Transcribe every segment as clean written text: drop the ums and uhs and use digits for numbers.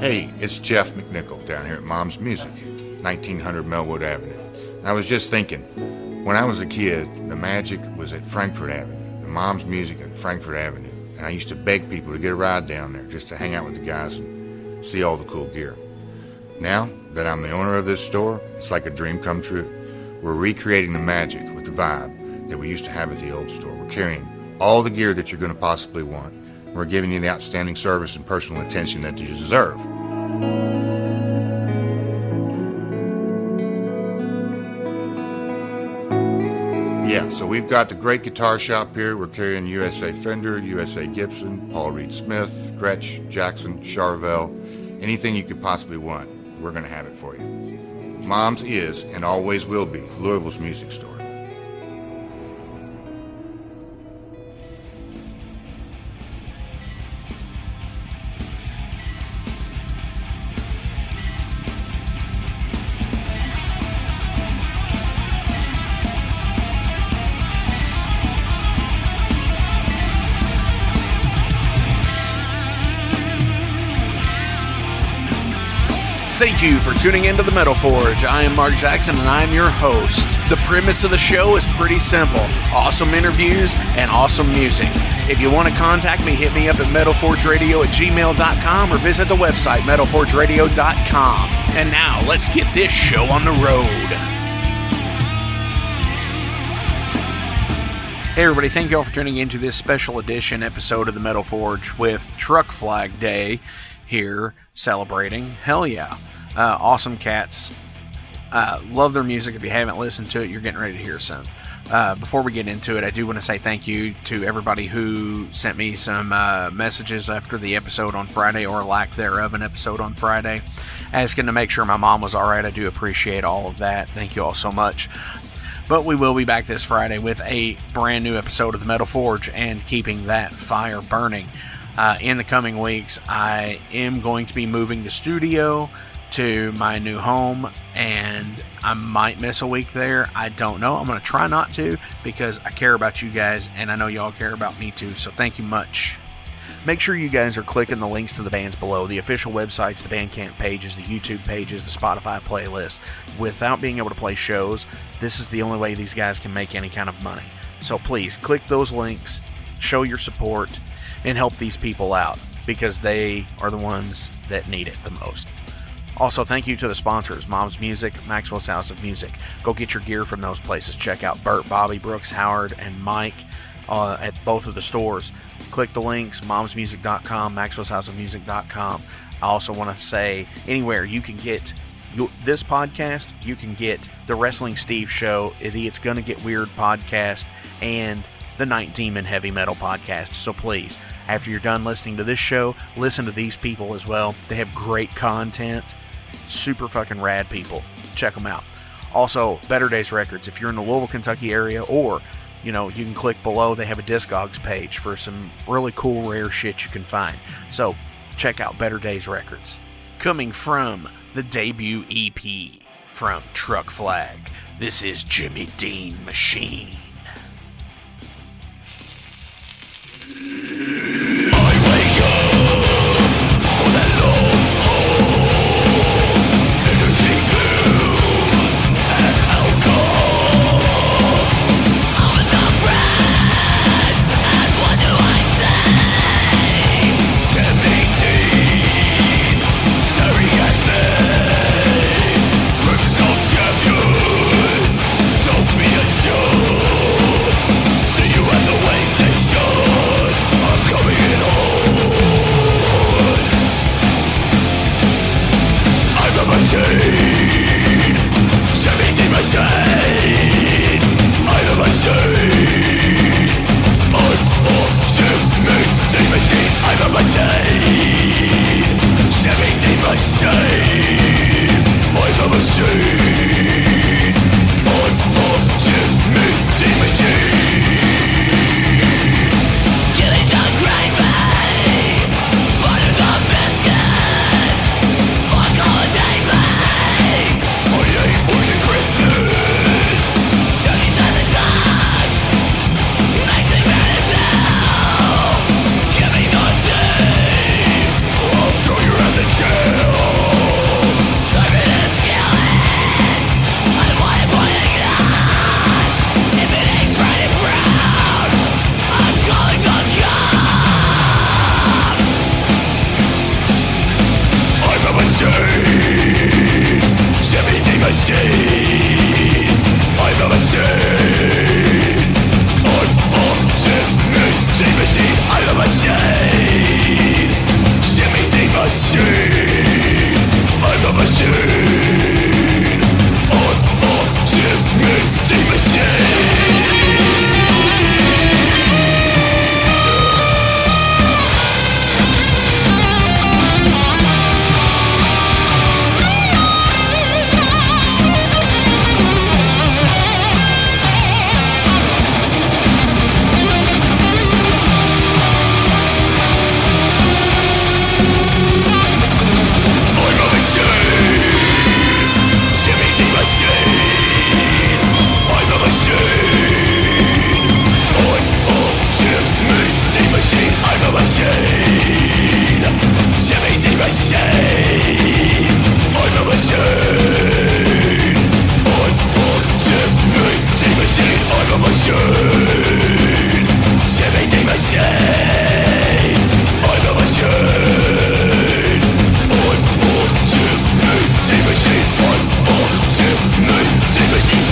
Hey, it's Jeff McNichol down here at Mom's Music, 1900 Melwood Avenue. And I was just thinking, when I was a kid, the magic was at Frankfort Avenue, the Mom's Music at Frankfort Avenue. And I used to beg people to get a ride down there just to hang out with the guys and see all the cool gear. Now that I'm the owner of this store, it's like a dream come true. We're recreating the magic with the vibe that we used to have at the old store. We're carrying all the gear that you're going to possibly want. We're giving you the outstanding service and personal attention that you deserve. Yeah, so we've got the great guitar shop here. We're carrying USA Fender, USA Gibson, Paul Reed Smith, Gretsch, Jackson, Charvel. Anything you could possibly want, we're going to have it for you. Mom's is and always will be Louisville's music store. Thank you for tuning into the Metal Forge. I am Mark Jackson and I am your host. The premise of the show is pretty simple. Awesome interviews and awesome music. If you want to contact me, hit me up at metalforgeradio@gmail.com or visit the website metalforgeradio.com. And now let's get this show on the road. Hey everybody, thank you all for tuning into this special edition episode of the Metal Forge with Truck Flag Day here celebrating. Hell yeah. Awesome cats. Love their music. If you haven't listened to it, you're getting ready to hear some. Before we get into it, I do want to say thank you to everybody who sent me some messages after the episode on Friday, or lack thereof an episode on Friday, asking to make sure my mom was alright. I do appreciate all of that. Thank you all so much. But we will be back this Friday with a brand new episode of the Metal Forge and keeping that fire burning. In the coming weeks, I am going to be moving the studio to my new home, and I might miss a week there. I don't know. I'm going to try not to, because I care about you guys, and I know y'all care about me too, so thank you much. Make sure you guys are clicking the links to the bands below, the official websites, the Bandcamp pages, the YouTube pages, the Spotify playlist. Without being able to play shows, this is the only way these guys can make any kind of money. So please, click those links, show your support, and help these people out, because they are the ones that need it the most. Also, thank you to the sponsors, Mom's Music, Maxwell's House of Music. Go get your gear from those places. Check out Bert, Bobby, Brooks, Howard, and Mike at both of the stores. Click the links, momsmusic.com, maxwellshouseofmusic.com. I also want to say, anywhere you can get this podcast, you can get the Wrestling Steve Show, the It's Gonna Get Weird podcast, and the Night Demon Heavy Metal podcast. So please, after you're done listening to this show, listen to these people as well. They have great content. Super fucking rad people. Check them out. Also, Better Days Records. If you're in the Louisville, Kentucky area, or, you can click below. They have a Discogs page for some really cool, rare shit you can find. So, check out Better Days Records. Coming from the debut EP from Truck Flag, this is Jimmy Dean Machine. Champions, don't be ashamed. machine. I'm a machine. Unchained machine. I'm a machine. Shimmy machine. I'm a machine. Unchained machine.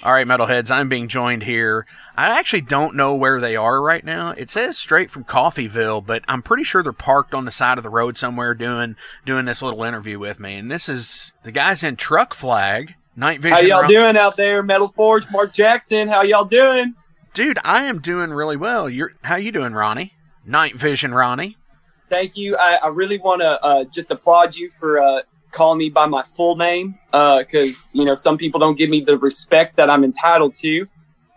All right, metalheads, I'm being joined here. I actually don't know where they are right now. It says straight from Coffeyville, but I'm pretty sure they're parked on the side of the road somewhere doing this little interview with me. And this is the guys in Truck Flag, Night Vision. How y'all doing out there, Metal Forge? Mark Jackson, how y'all doing? Dude, I am doing really well. How you doing, Ronnie? Night Vision, Ronnie. Thank you. I really want to just applaud you for calling me by my full name, because some people don't give me the respect that I'm entitled to,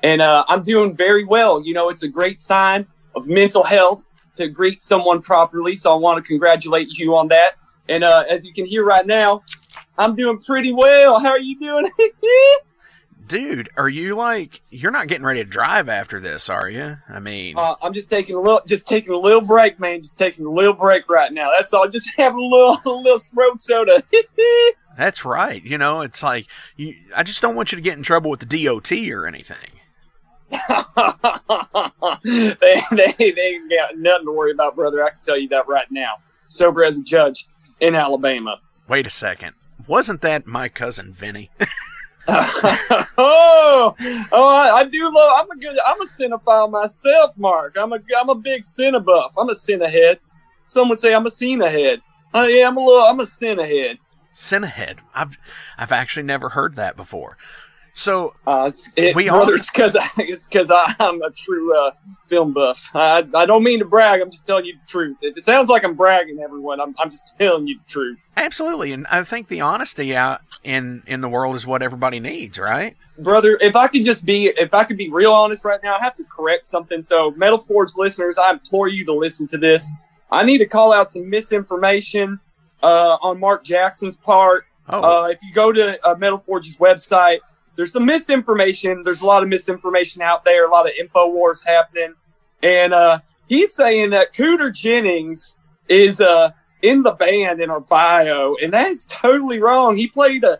and I'm doing very well. It's a great sign of mental health to greet someone properly, so I want to congratulate you on that. And as you can hear right now, I'm doing pretty well. How are you doing? Dude, are you you're not getting ready to drive after this, are you? I mean, I'm just taking a little break, man. Just taking a little break right now. That's all. Just having a little road soda. That's right. It's I just don't want you to get in trouble with the DOT or anything. they ain't got nothing to worry about, brother. I can tell you that right now. Sober as a judge in Alabama. Wait a second. Wasn't that my cousin Vinny? I do love. I'm a cinephile myself, Mark. I'm a big cinebuff. I'm a cinehead. Some would say I'm a cinehead. Yeah, I'm a cinehead. Cinehead. I've actually never heard that before. So it's because I'm a true film buff. I don't mean to brag. I'm just telling you the truth. It sounds like I'm bragging, everyone. I'm just telling you the truth. Absolutely, and I think the honesty out in the world is what everybody needs, right? Brother, if I could be real honest right now, I have to correct something. So, Metal Forge listeners, I implore you to listen to this. I need to call out some misinformation on Mark Jackson's part. If you go to Metal Forge's website, there's some misinformation. There's a lot of misinformation out there, a lot of info wars happening. And he's saying that Cooter Jennings is in the band in our bio, and that is totally wrong. He played a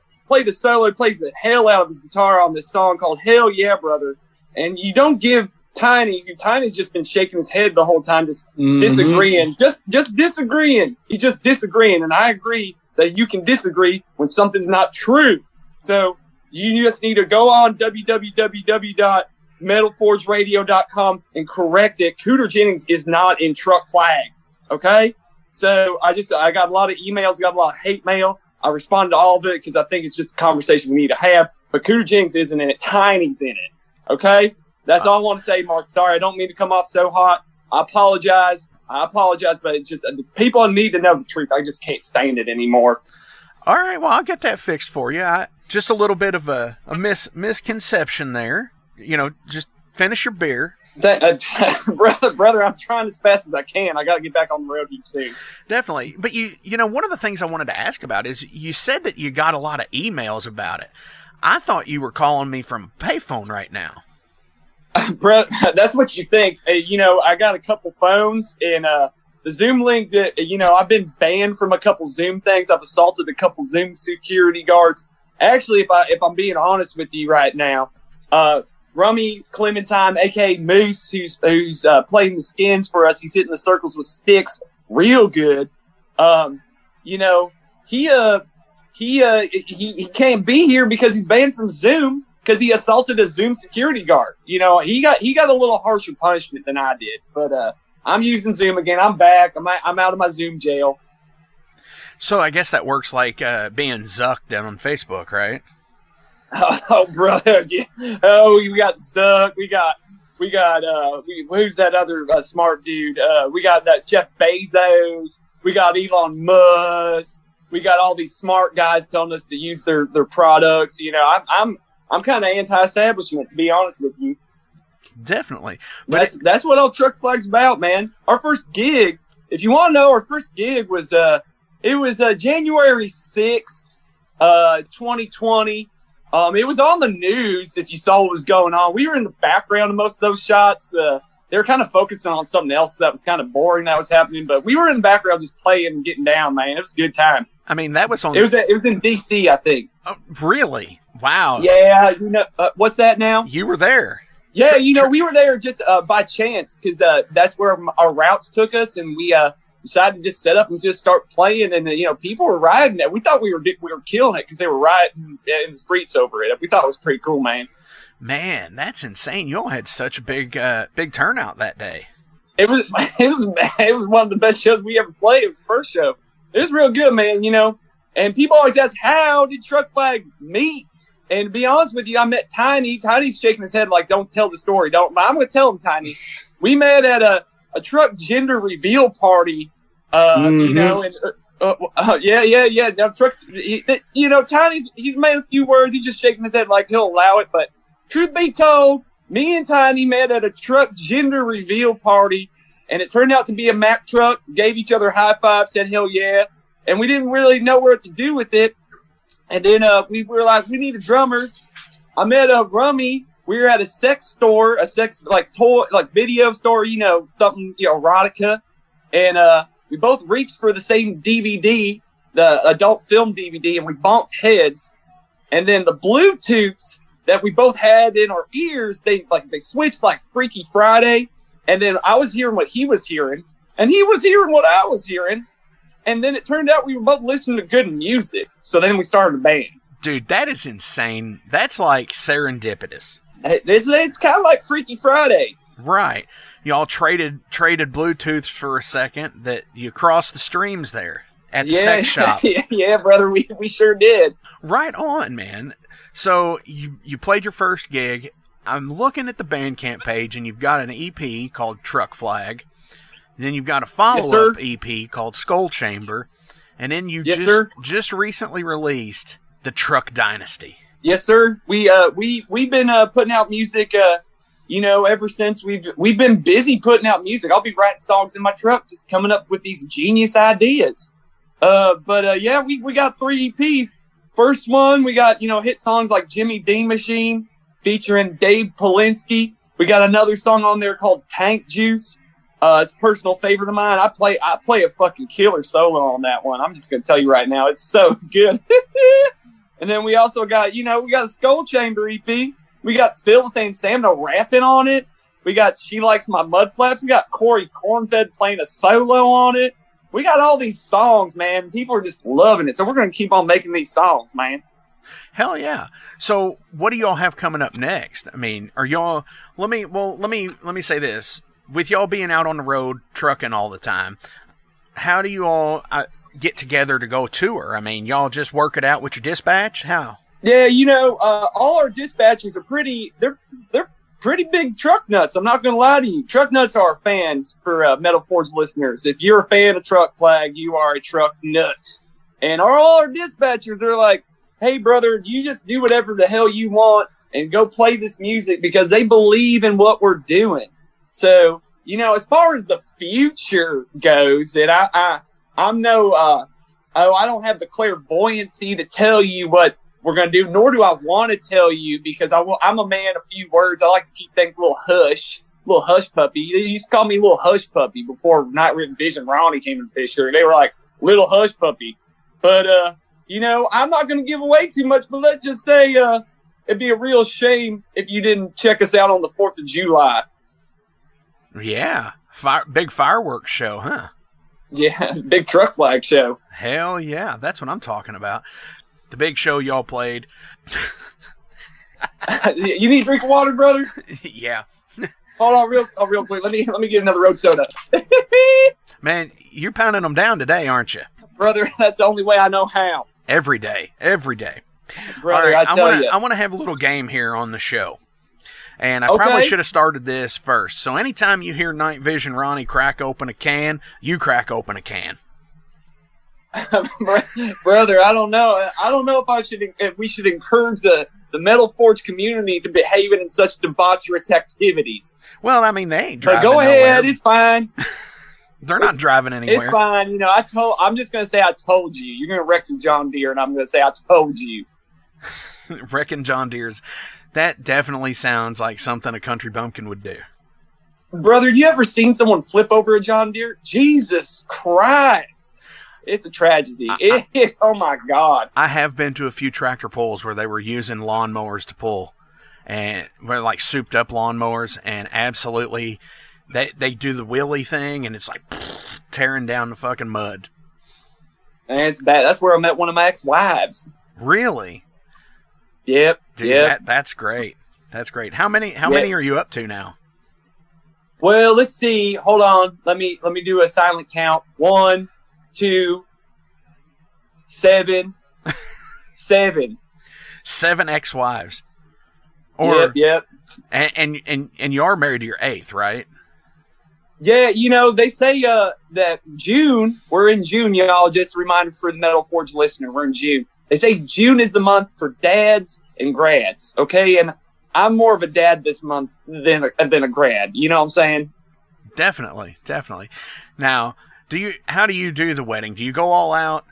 solo, plays the hell out of his guitar on this song called Hell Yeah, Brother. And you don't give Tiny's just been shaking his head the whole time, just disagreeing. Just disagreeing. He's just disagreeing. And I agree that you can disagree when something's not true. So you just need to go on www.metalforgeradio.com and correct it. Cooter Jennings is not in Truck Flag. Okay? So I got a lot of emails, got a lot of hate mail. I responded to all of it because I think it's just a conversation we need to have. But Cooter Jennings isn't in it. Tiny's in it. Okay? That's all I want to say, Mark. Sorry, I don't mean to come off so hot. I apologize, but it's just people need to know the truth. I just can't stand it anymore. All right, well, I'll get that fixed for you. Just a little bit of a misconception there. Just finish your beer. Brother, I'm trying as fast as I can. I got to get back on the road soon. Definitely. But one of the things I wanted to ask about is you said that you got a lot of emails about it. I thought you were calling me from a payphone right now. Bro, that's what you think. I got a couple phones, and the Zoom link that, I've been banned from a couple Zoom things. I've assaulted a couple Zoom security guards. Actually, if I'm being honest with you right now, Rummy Clementine, aka Moose, who's playing the skins for us, he's hitting the circles with sticks real good. You know, he can't be here because he's banned from Zoom because he assaulted a Zoom security guard. You know, he got a little harsher punishment than I did. But I'm using Zoom again. I'm back. I'm out of my Zoom jail. So I guess that works like being Zucked down on Facebook, right? Oh, brother. Yeah. Oh, we got Zuck. We got who's that other smart dude? We got that Jeff Bezos. We got Elon Musk. We got all these smart guys telling us to use their products. You know, I'm kind of anti-establishment, to be honest with you. Definitely. But that's what all Truck Flag's about, man. Our first gig, if you want to know, our first gig was January 6th, 2020. It was on the news if you saw what was going on. We were in the background of most of those shots. They were kind of focusing on something else that was kind of boring that was happening, but we were in the background just playing and getting down, man. It was a good time. I mean, that was on. It was in DC, I think. Oh, really? Wow. Yeah, you know what's that now? You were there. Yeah, we were there just by chance because that's where our routes took us, and we decided to just set up and just start playing. And people were riding it. We thought we were killing it because they were riding in the streets over it. We thought it was pretty cool, man. Man, that's insane! You all had such a big turnout that day. It was one of the best shows we ever played. It was the first show. It was real good, man. And people always ask, how did Truck Flag meet? And to be honest with you, I met Tiny. Tiny's shaking his head like, don't tell the story. Don't. But I'm going to tell him, Tiny. We met at a truck gender reveal party, and yeah. Now, Truck's, Tiny's, he's made a few words. He's just shaking his head like he'll allow it. But truth be told, me and Tiny met at a truck gender reveal party, and it turned out to be a Mack truck. Gave each other high five, said hell yeah, and we didn't really know what to do with it. And then we were like, we need a drummer. I met Rummy. We were at a sex store, toy video store, something erotica, and we both reached for the same DVD, the adult film DVD, and we bumped heads. And then the Bluetooths that we both had in our ears, they switched like Freaky Friday. And then I was hearing what he was hearing, and he was hearing what I was hearing. And then it turned out we were both listening to good music. So then we started a band. Dude, that is insane. That's like serendipitous. It's kind of like Freaky Friday. Right. Y'all traded Bluetooth for a second that you crossed the streams there at the sex shop. Yeah, brother, we sure did. Right on, man. So you played your first gig. I'm looking at the Bandcamp page, and you've got an EP called Truck Flag. Then you've got a follow-up EP called Skull Chamber. And then you just recently released The Truck Dynasty. Yes, sir. We've been putting out music, ever since we've been busy putting out music. I'll be writing songs in my truck, just coming up with these genius ideas. We got 3 EPs. First one, we got, hit songs like Jimmy Dean Machine featuring Dave Polinsky. We got another song on there called Tank Juice. It's a personal favorite of mine. I play a fucking killer solo on that one. I'm just going to tell you right now. It's so good. And then we also got, we got a Skull Chamber EP. We got Filth and Samno rapping on it. We got She Likes My Mud Flaps. We got Corey Cornfed playing a solo on it. We got all these songs, man. People are just loving it. So we're going to keep on making these songs, man. Hell yeah. So what do y'all have coming up next? I mean, are y'all, let me say this. With y'all being out on the road trucking all the time, how do you all get together to go tour? I mean, y'all just work it out with your dispatch? How? Yeah, all our dispatchers are they're pretty big truck nuts. I'm not going to lie to you. Truck nuts are our fans for Metal Forge listeners. If you're a fan of Truck Flag, you are a truck nut. And all our dispatchers are like, hey, brother, you just do whatever the hell you want and go play this music because they believe in what we're doing. So, as far as the future goes, and I'm no, I don't have the clairvoyancy to tell you what we're going to do, nor do I want to tell you because I'm a man of few words. I like to keep things a little hush puppy. They used to call me little hush puppy before Night Written Vision Ronnie came in the picture. They were like, little hush puppy. But, I'm not going to give away too much, but let's just say it'd be a real shame if you didn't check us out on the 4th of July. Yeah, big fireworks show, huh? Yeah, big truck flag show. Hell yeah, that's what I'm talking about. The big show y'all played. You need a drink of water, brother? Yeah. Hold on, real quick. Let me get another road soda. Man, you're pounding them down today, aren't you? Brother, that's the only way I know how. Every day. Brother, all right, I want to have a little game here on the show. And I probably should have started this first. So anytime you hear Night Vision Ronnie crack open a can, you crack open a can. Brother, I don't know. I don't know if we should encourage the Metal Forge community to behave in such debaucherous activities. Well, I mean, they ain't driving But go nowhere. ahead, it's fine. They're not driving anywhere. It's fine. You know, I'm just gonna say I told you. You're gonna wreck your John Deere, and I'm gonna say I told you. Wrecking John Deere's. That definitely sounds like something a country bumpkin would do. Brother, you ever seen someone flip over a John Deere? Jesus Christ. It's a tragedy. Oh, my God. I have been to a few tractor pulls where they were using lawnmowers to pull, and were like souped up lawnmowers, and absolutely they do the wheelie thing, and it's like tearing down the fucking mud. And it's bad. That's where I met one of my ex-wives. Really? Yep. Dude, yep. That's great. That's great. How many are you up to now? Well, let's see. Hold on. Let me do a silent count. 1, 2, 7. 7. 7 ex-wives. Or yep. And you are married to your 8th, right? Yeah, you know, they say that June, we're in June, y'all. Just a reminder for the Metal Forge listener, we're in June. They say June is the month for dads and grads, okay? And I'm more of a dad this month than a grad. You know what I'm saying? Definitely. Now, how do you do the wedding? Do you go all out?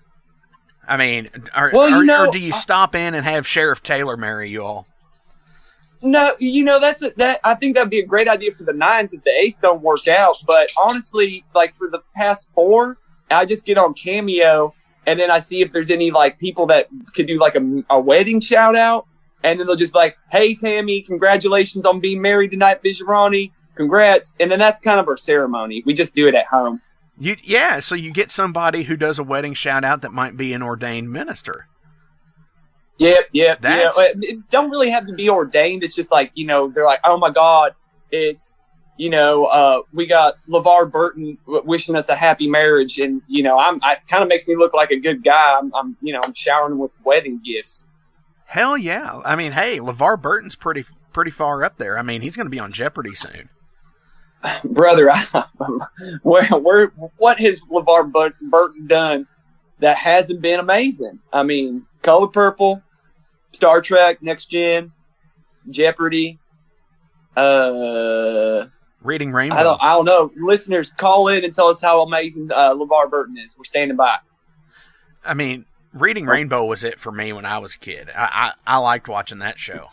I mean, or do you stop in and have Sheriff Taylor marry you all? No, you know, I think that'd be a great idea for the 9th if the 8th don't work out. But honestly, like for the past 4, I just get on Cameo and then I see if there's any like people that could do like a wedding shout out. And then they'll just be like, hey, Tammy, congratulations on being married tonight, Bishop Ronnie. Congrats. And then that's kind of our ceremony. We just do it at home. So you get somebody who does a wedding shout out that might be an ordained minister. Yep. It don't really have to be ordained. It's just like, you know, they're like, oh my God, it's, you know, we got LeVar Burton wishing us a happy marriage. And, you know, I kind of makes me look like a good guy. I'm showering him with wedding gifts. Hell yeah. I mean, hey, LeVar Burton's pretty far up there. I mean, he's going to be on Jeopardy soon. Brother, what has LeVar Burton done that hasn't been amazing? I mean, Color Purple, Star Trek, Next Gen, Jeopardy, Reading Rainbow. I don't know. Listeners, call in and tell us how amazing LeVar Burton is. We're standing by. I mean, Reading Rainbow was it for me when I was a kid. I liked watching that show.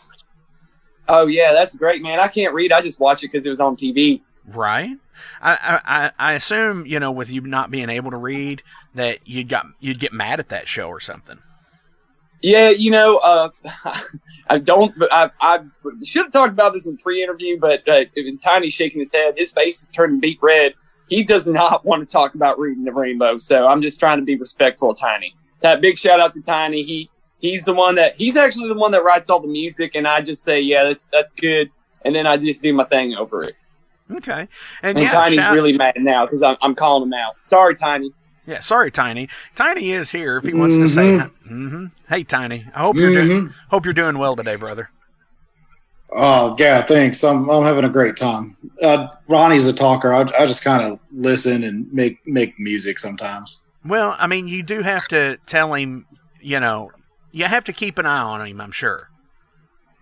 Oh yeah, that's great, man. I can't read. I just watch it because it was on TV. Right. I assume, you know, with you not being able to read, that you'd get mad at that show or something. Yeah, you know, I should have talked about this in the pre-interview, but Tiny's shaking his head. His face is turning beet red. He does not want to talk about Reading the Rainbow, so I'm just trying to be respectful of Tiny. Big shout out to Tiny. He's actually the one that writes all the music, and I just say, yeah, that's good, and then I just do my thing over it. Okay, and Tiny's really mad now because I'm calling him out. Sorry, Tiny. Yeah, sorry, Tiny. Tiny is here if he wants to say. Hey, Tiny. I hope you're doing well today, brother. Oh yeah, thanks. I'm having a great time. Ronnie's a talker. I just kind of listen and make music sometimes. Well, I mean, you do have to tell him. You know, you have to keep an eye on him, I'm sure.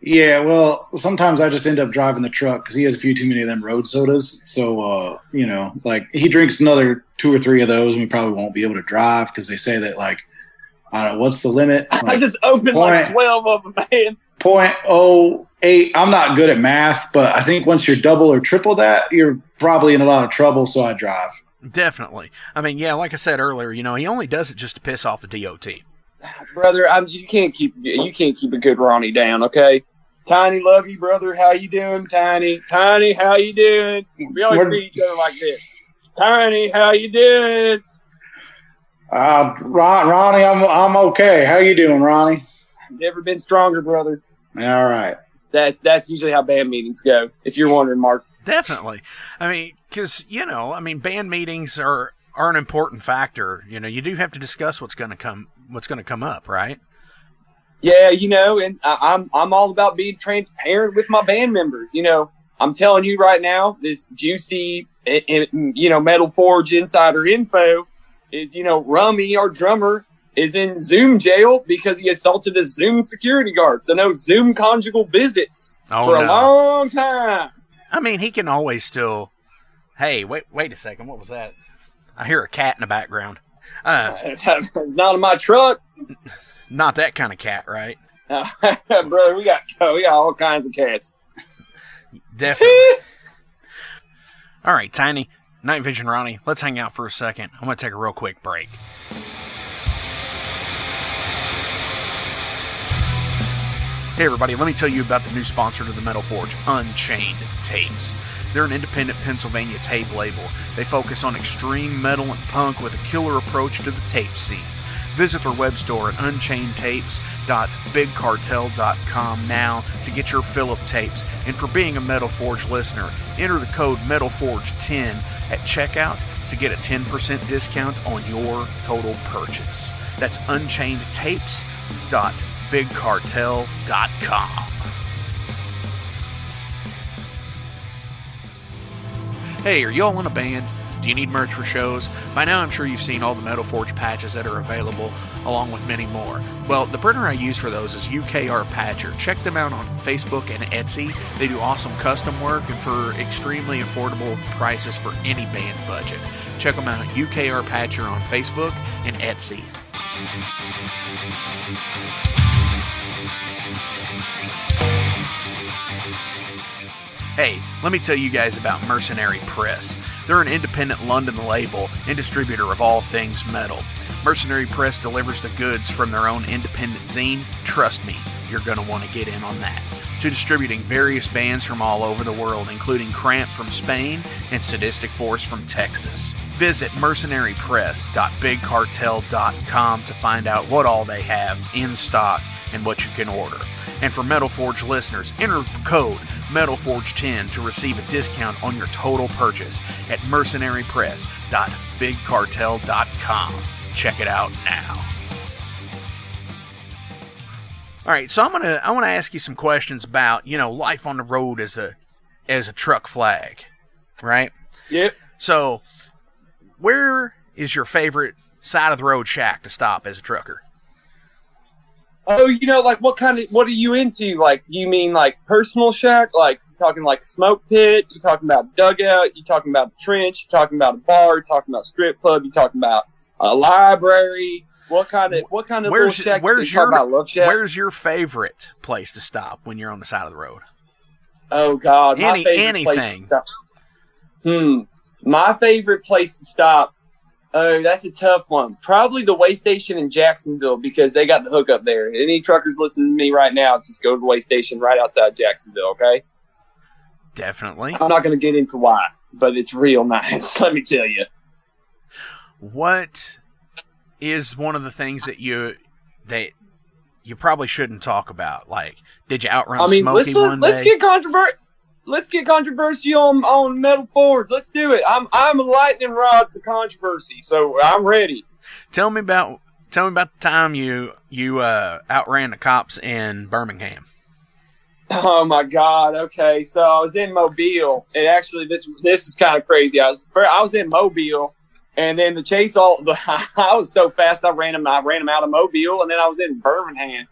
Yeah, well, sometimes I just end up driving the truck because he has a few too many of them road sodas. So, you know, like he drinks another 2 or 3 of those and we probably won't be able to drive because they say that, like, I don't know, what's the limit? Like, I just opened like 12 of them, man. 0.08. I'm not good at math, but I think once you're double or triple that, you're probably in a lot of trouble, so I drive. Definitely. I mean, yeah, like I said earlier, you know, he only does it just to piss off the DOT. Brother, you can't keep a good Ronnie down, okay? Tiny, love you, brother. How you doing, Tiny? Tiny, how you doing? We always greet each other like this. Tiny, how you doing? Ronnie, I'm okay. How you doing, Ronnie? Never been stronger, brother. All right. That's usually how band meetings go, if you're wondering, Mark. Definitely. I mean, because, band meetings are an important factor. You do have to discuss what's going to come up, right? Yeah, and I'm all about being transparent with my band members. I'm telling you right now, this juicy, Metal Forge insider info is, Rummy, our drummer, is in Zoom jail because he assaulted a Zoom security guard. So no Zoom conjugal visits for a long time. I mean, he can always still. Hey, wait a second. What was that? I hear a cat in the background. It's not in my truck. Not that kind of cat, right? Brother, we got all kinds of cats. Definitely. All right, Tiny, Night Vision, Ronnie, let's hang out for a second. I'm going to take a real quick break. Hey everybody, let me tell you about the new sponsor to the Metal Forge, Unchained Tapes. They're an independent Pennsylvania tape label. They focus on extreme metal and punk with a killer approach to the tape scene. Visit their web store at unchainedtapes.bigcartel.com now to get your fill of tapes. And for being a Metal Forge listener, enter the code METALFORGE10 at checkout to get a 10% discount on your total purchase. That's unchainedtapes.bigcartel.com. Hey, are y'all in a band? Do you need merch for shows? By now I'm sure you've seen all the Metal Forge patches that are available, along with many more. Well, the printer I use for those is UKR Patcher. Check them out on Facebook and Etsy. They do awesome custom work and for extremely affordable prices for any band budget. Check them out, UKR Patcher on Facebook and Etsy. Hey, let me tell you guys about Mercenary Press. They're an independent London label and distributor of all things metal. Mercenary Press delivers the goods from their own independent zine. Trust me, you're going to want to get in on that. To distributing various bands from all over the world, including Cramp from Spain and Sadistic Force from Texas. Visit mercenarypress.bigcartel.com to find out what all they have in stock and what you can order. And for Metal Forge listeners, enter the code METALFORGE10 to receive a discount on your total purchase at mercenarypress.bigcartel.com. Check it out now. All right, so I want to ask you some questions about, life on the road as a truck flag, right? Yep. So, where is your favorite side of the road shack to stop as a trucker? Oh, what are you into? Like, you mean like personal shack? Like, you talking like a smoke pit? You talking about dugout? You talking about a trench? You talking about a bar? You talking about a strip club? You talking about a library? What kind of little shack? Where's your favorite place to stop when you're on the side of the road? Oh God, anything. Place to stop. My favorite place to stop. Oh, that's a tough one. Probably the way station in Jacksonville because they got the hookup there. Any truckers listening to me right now, just go to the way station right outside Jacksonville, okay? Definitely. I'm not going to get into why, but it's real nice, let me tell you. What is one of the things that you probably shouldn't talk about? Like, did you outrun Smokey one day? Let's get controversy on Metal Forge. Let's do it. I'm a lightning rod to controversy, so I'm ready. Tell me about the time you outran the cops in Birmingham. Oh my God. Okay, so I was in Mobile, and actually this is kind of crazy. I was in Mobile, and then the chase I was so fast I ran him out of Mobile, and then I was in Birmingham.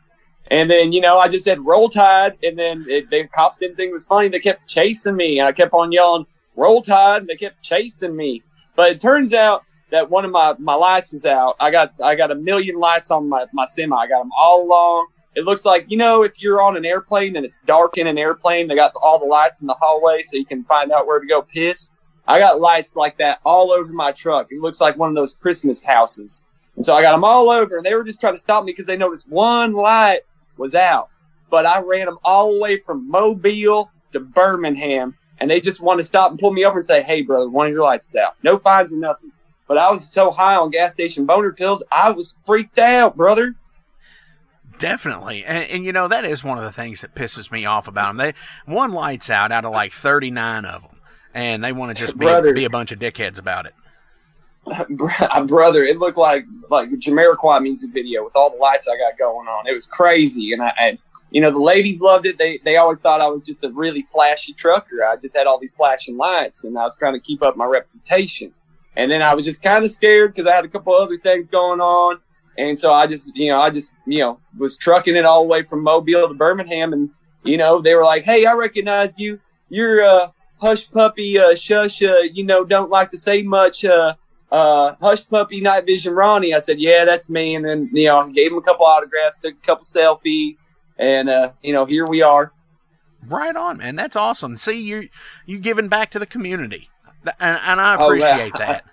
And then, I just said Roll Tide, and then the cops didn't think it was funny. They kept chasing me, and I kept on yelling Roll Tide, and they kept chasing me. But it turns out that one of my lights was out. I got a million lights on my semi. I got them all along. It looks like, if you're on an airplane and it's dark in an airplane, they got all the lights in the hallway so you can find out where to go piss. I got lights like that all over my truck. It looks like one of those Christmas houses. And so I got them all over, and they were just trying to stop me because they noticed one light was out, but I ran them all the way from Mobile to Birmingham, and they just want to stop and pull me over and say, "Hey, brother, one of your lights is out." No fines or nothing, but I was so high on gas station boner pills, I was freaked out, brother. Definitely. And you know, that is one of the things that pisses me off about them. One lights out of like 39 of them, and they want to just be a bunch of dickheads about it. Brother, it looked like a Jamiroquai music video with all the lights I got going on. It was crazy. And you know, the ladies loved it. They always thought I was just a really flashy trucker. I just had all these flashing lights, and I was trying to keep up my reputation. And then I was just kind of scared because I had a couple other things going on. And so I just was trucking it all the way from Mobile to Birmingham. And, you know, they were like, hey, I recognize you. You're a hush puppy, shush, don't like to say much, hush puppy, night vision Ronnie. I said, yeah, that's me. And then, you know, I gave him a couple autographs, took a couple selfies, and, here we are. Right on, man. That's awesome. See, you giving back to the community. And I appreciate that.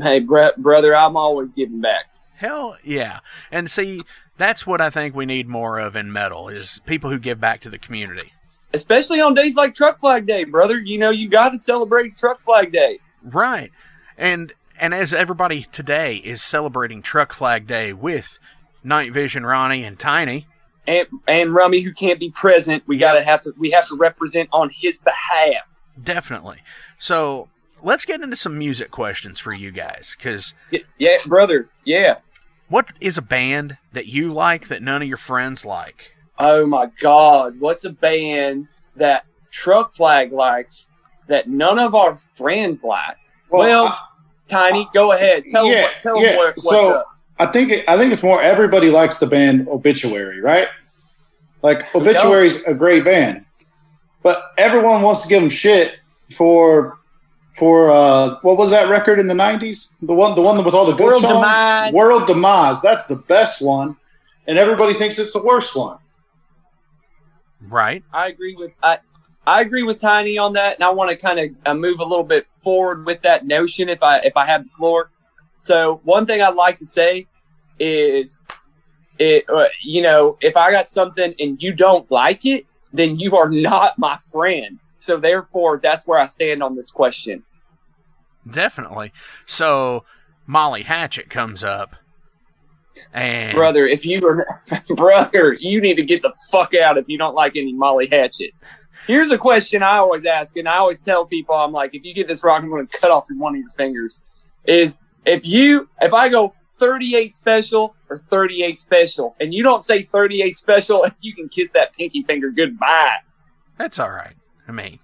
Hey, brother, I'm always giving back. Hell yeah. And see, that's what I think we need more of in metal, is people who give back to the community. Especially on days like Truck Flag Day, brother. You know, you got to celebrate Truck Flag Day. Right. And as everybody today is celebrating Truck Flag Day with Night Vision Ronnie and Tiny. And Rummy, who can't be present, we have to represent on his behalf. Definitely. So let's get into some music questions for you guys, because yeah, brother, yeah. What is a band that you like that none of your friends like? Oh my God, what's a band that Truck Flag likes that none of our friends like? Well, Tiny, go ahead. Tell them what's up. I think it's more everybody likes the band Obituary, right? Like, Obituary's a great band, but everyone wants to give them shit for what was that record in the 90s? The one with all the good World songs? Demise. World Demise. That's the best one, and everybody thinks it's the worst one. Right. I agree with Tiny on that, and I want to kind of move a little bit forward with that notion if I have the floor. So one thing I'd like to say is, if I got something and you don't like it, then you are not my friend. So therefore, that's where I stand on this question. Definitely. So Molly Hatchet comes up, and brother, you need to get the fuck out if you don't like any Molly Hatchet. Here's a question I always ask, and I always tell people, I'm like, if you get this wrong, I'm going to cut off one of your fingers. Is if I go 38 special or 38 special, and you don't say 38 special, you can kiss that pinky finger goodbye. That's all right. I mean,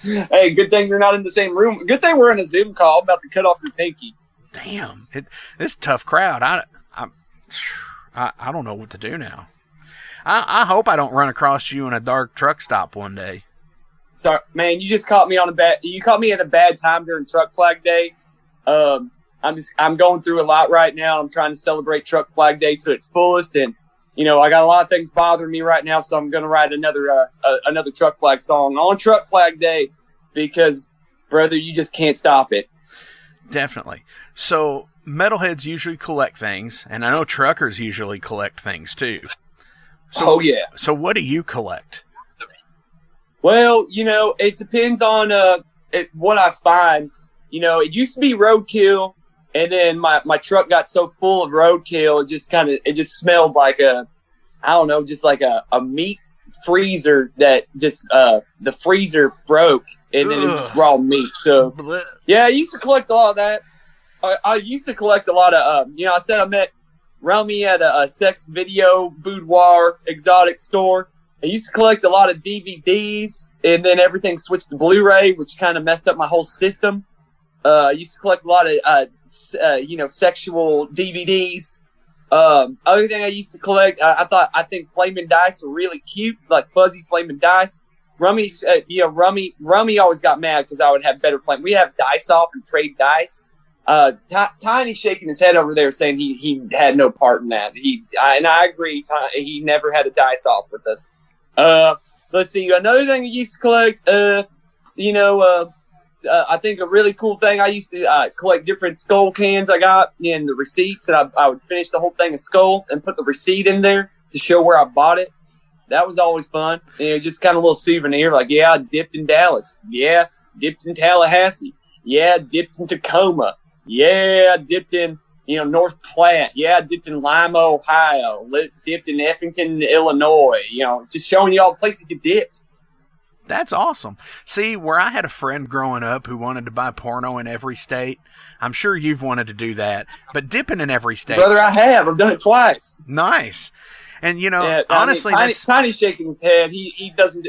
hey, good thing you're not in the same room. Good thing we're in a Zoom call. I'm about to cut off your pinky. Damn, it's a tough crowd. I don't know what to do now. I hope I don't run across you in a dark truck stop one day. Sorry, man, you just caught me you caught me at a bad time during Truck Flag Day. I'm going through a lot right now. I'm trying to celebrate Truck Flag Day to its fullest, and I got a lot of things bothering me right now, so I'm going to write another Truck Flag song on Truck Flag Day because, brother, you just can't stop it. Definitely. So metalheads usually collect things, and I know truckers usually collect things too. So, yeah. So what do you collect? Well, it depends on what I find. It used to be roadkill, and then my truck got so full of roadkill, it just smelled like just like a meat freezer that just the freezer broke, and then it was just raw meat. So yeah, I used to collect a lot of that. I used to collect a lot of I said I met Rummy at a sex video boudoir exotic store. I used to collect a lot of DVDs, and then everything switched to Blu-ray, which kind of messed up my whole system. I used to collect a lot of, sexual DVDs. Other thing I used to collect, I think flaming dice were really cute, like fuzzy flaming dice. Rummy always got mad because I would have better flame. We have dice off and trade dice. Tiny shaking his head over there saying he had no part in that. And I agree. He never had a dice off with us. Let's see. Another thing I used to collect, I think a really cool thing, I used to collect different skull cans I got in the receipts, and I would finish the whole thing of skull and put the receipt in there to show where I bought it. That was always fun. Just kind of a little souvenir, like, yeah, I dipped in Dallas. Yeah, dipped in Tallahassee. Yeah, I dipped in Tacoma. Yeah, I dipped in, North Platte. Yeah, I dipped in Lima, Ohio. Dipped in Effington, Illinois. Just showing you all the places you dipped. That's awesome. See, where I had a friend growing up who wanted to buy porno in every state, I'm sure you've wanted to do that, but dipping in every state. Brother, I have. I've done it twice. Nice. And, honestly, Tiny's shaking his head. He doesn't.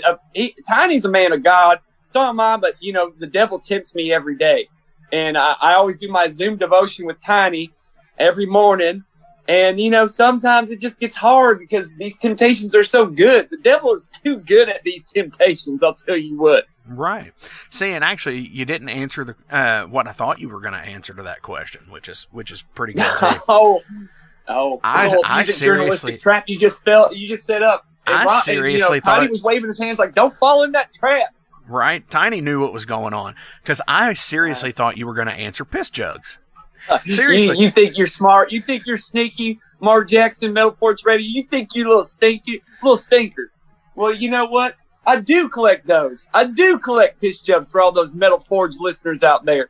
Tiny's a man of God. So am I, but, the devil tempts me every day. And I always do my Zoom devotion with Tiny every morning. And, sometimes it just gets hard because these temptations are so good. The devil is too good at these temptations, I'll tell you what. Right. See, and actually, you didn't answer the what I thought you were going to answer to that question, which is pretty good. I seriously trap you just set up. And seriously thought Tiny was waving his hands like, "Don't fall in that trap." Right. Tiny knew what was going on because I seriously thought you were going to answer piss jugs. Seriously, you think you're smart? You think you're sneaky, Mark Jackson, Metal Forge Radio? You think you little stinker? Well, you know what? I do collect those. I do collect piss jugs for all those Metal Forge listeners out there.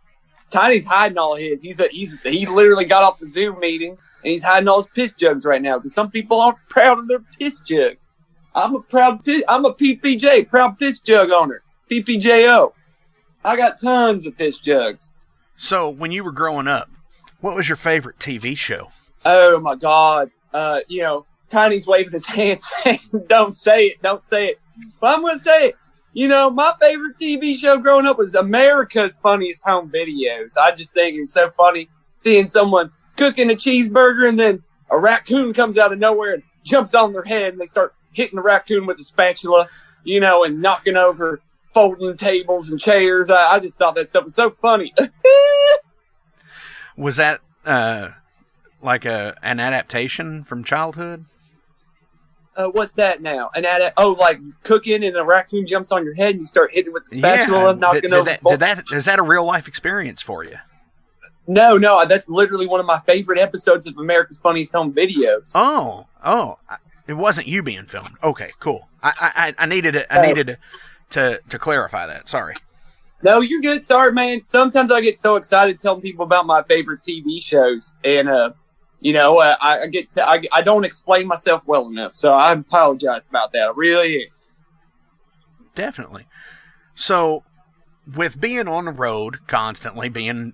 Tiny's hiding all his. He literally got off the Zoom meeting and he's hiding all his piss jugs right now because some people aren't proud of their piss jugs. I'm a PPJ, proud piss jug owner, PPJO. I got tons of piss jugs. So when you were growing up, what was your favorite TV show? Oh my God. Tiny's waving his hand saying, don't say it. But I'm going to say it. My favorite TV show growing up was America's Funniest Home Videos. I just think it was so funny seeing someone cooking a cheeseburger and then a raccoon comes out of nowhere and jumps on their head and they start hitting the raccoon with a spatula, and knocking over folding tables and chairs. I just thought that stuff was so funny. Was that like an adaptation from childhood? What's that now? Like cooking and a raccoon jumps on your head and you start hitting with the spatula, knocking over. Is that a real life experience for you? No, that's literally one of my favorite episodes of America's Funniest Home Videos. Oh, it wasn't you being filmed. Okay, cool. I needed to clarify that. Sorry. No, you're good. Sorry, man. Sometimes I get so excited telling people about my favorite TV shows, and I don't explain myself well enough, so I apologize about that. I really am. Definitely. So, with being on the road constantly, being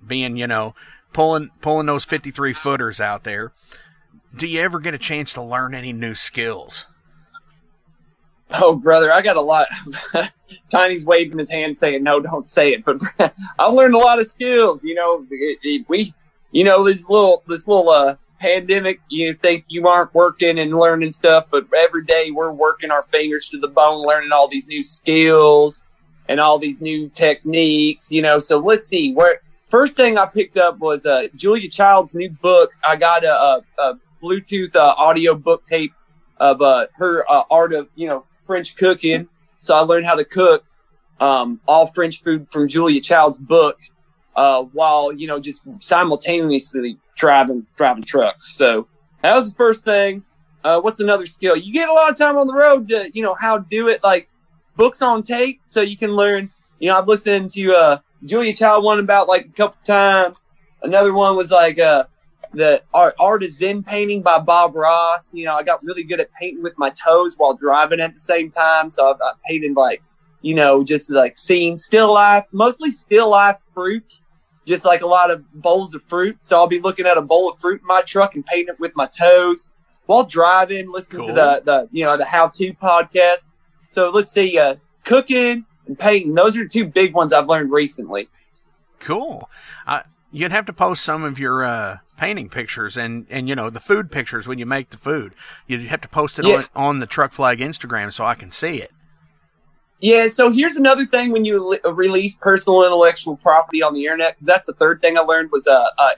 pulling those 53 footers out there, do you ever get a chance to learn any new skills? Oh, brother, I got a lot. Tiny's waving his hand saying, no, don't say it. But I learned a lot of skills. This little pandemic, you think you aren't working and learning stuff, but every day we're working our fingers to the bone, learning all these new skills and all these new techniques, So let's see. First thing I picked up was Julia Child's new book. I got a Bluetooth audio book tape of her art of, French cooking. So I learned how to cook all French food from Julia Child's book while, just simultaneously driving trucks. So that was the first thing. What's another skill? You get a lot of time on the road to, how to do it, like books on tape so you can learn. I've listened to Julia Child one about like a couple times. Another one was like the Art of Zen painting by Bob Ross. I got really good at painting with my toes while driving at the same time. So I painted just like seeing still life, mostly still life fruit, just like a lot of bowls of fruit. So I'll be looking at a bowl of fruit in my truck and painting it with my toes while driving, listening to the how-to podcast. So let's see, cooking and painting. Those are the two big ones I've learned recently. Cool. You'd have to post some of your painting pictures and the food pictures when you make the food. You'd have to post it on the Truck Flag Instagram so I can see it. Yeah, so here's another thing when you release personal intellectual property on the internet, because that's the third thing I learned was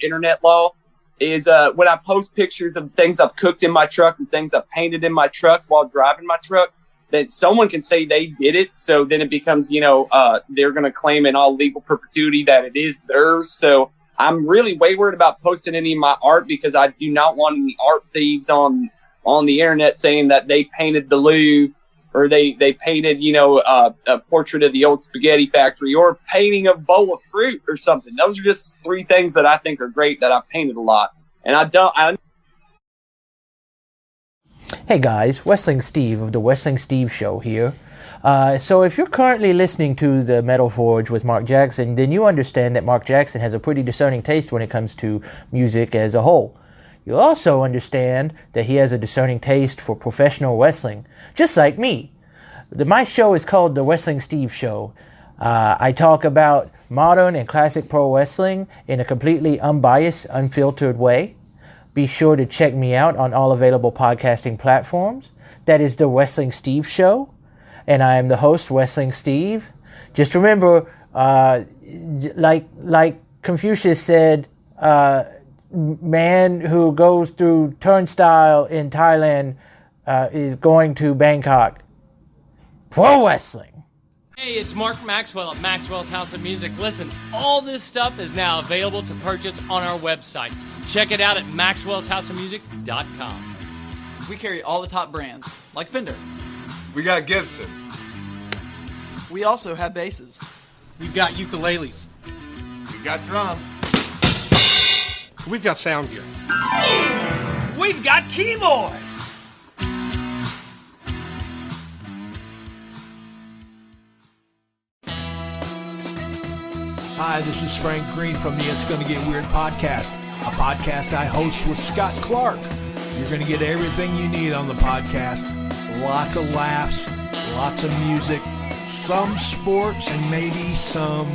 internet law, is when I post pictures of things I've cooked in my truck and things I've painted in my truck while driving my truck, that someone can say they did it. So then it becomes, they're going to claim in all legal perpetuity that it is theirs. So I'm really way worried about posting any of my art because I do not want any art thieves on the internet saying that they painted the Louvre or they painted, a portrait of the old spaghetti factory, or painting a bowl of fruit or something. Those are just 3 things that I think are great that I've painted a lot. And Hey guys, Wrestling Steve of the Wrestling Steve Show here. So if you're currently listening to the Metal Forge with Mark Jackson, then you understand that Mark Jackson has a pretty discerning taste when it comes to music as a whole. You'll also understand that he has a discerning taste for professional wrestling, just like me. My show is called The Wrestling Steve Show. I talk about modern and classic pro wrestling in a completely unbiased, unfiltered way. Be sure to check me out on all available podcasting platforms. That is The Wrestling Steve Show. And I am the host, Wrestling Steve. Just remember, like Confucius said, man who goes through turnstile in Thailand is going to Bangkok. Pro wrestling. Hey, it's Mark Maxwell at Maxwell's House of Music. Listen, all this stuff is now available to purchase on our website. Check it out at maxwellshouseofmusic.com. We carry all the top brands, like Fender. We got Gibson. We also have basses. We've got ukuleles. We got drums. We've got sound gear. We've got keyboards. Hi, this is Frank Green from the It's Gonna Get Weird podcast, a podcast I host with Scott Clark. You're gonna get everything you need on the podcast. Lots of laughs, lots of music, some sports, and maybe some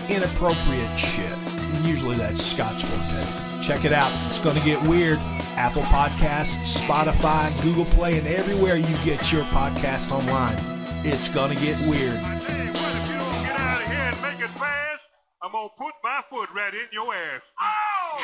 inappropriate shit. Usually that's Scott's forte. Check it out. It's Gonna Get Weird. Apple Podcasts, Spotify, Google Play, and everywhere you get your podcasts online. It's Gonna Get Weird. I tell you what, if you don't get out of here and make it fast, I'm gonna put my foot right in your ass. Oh!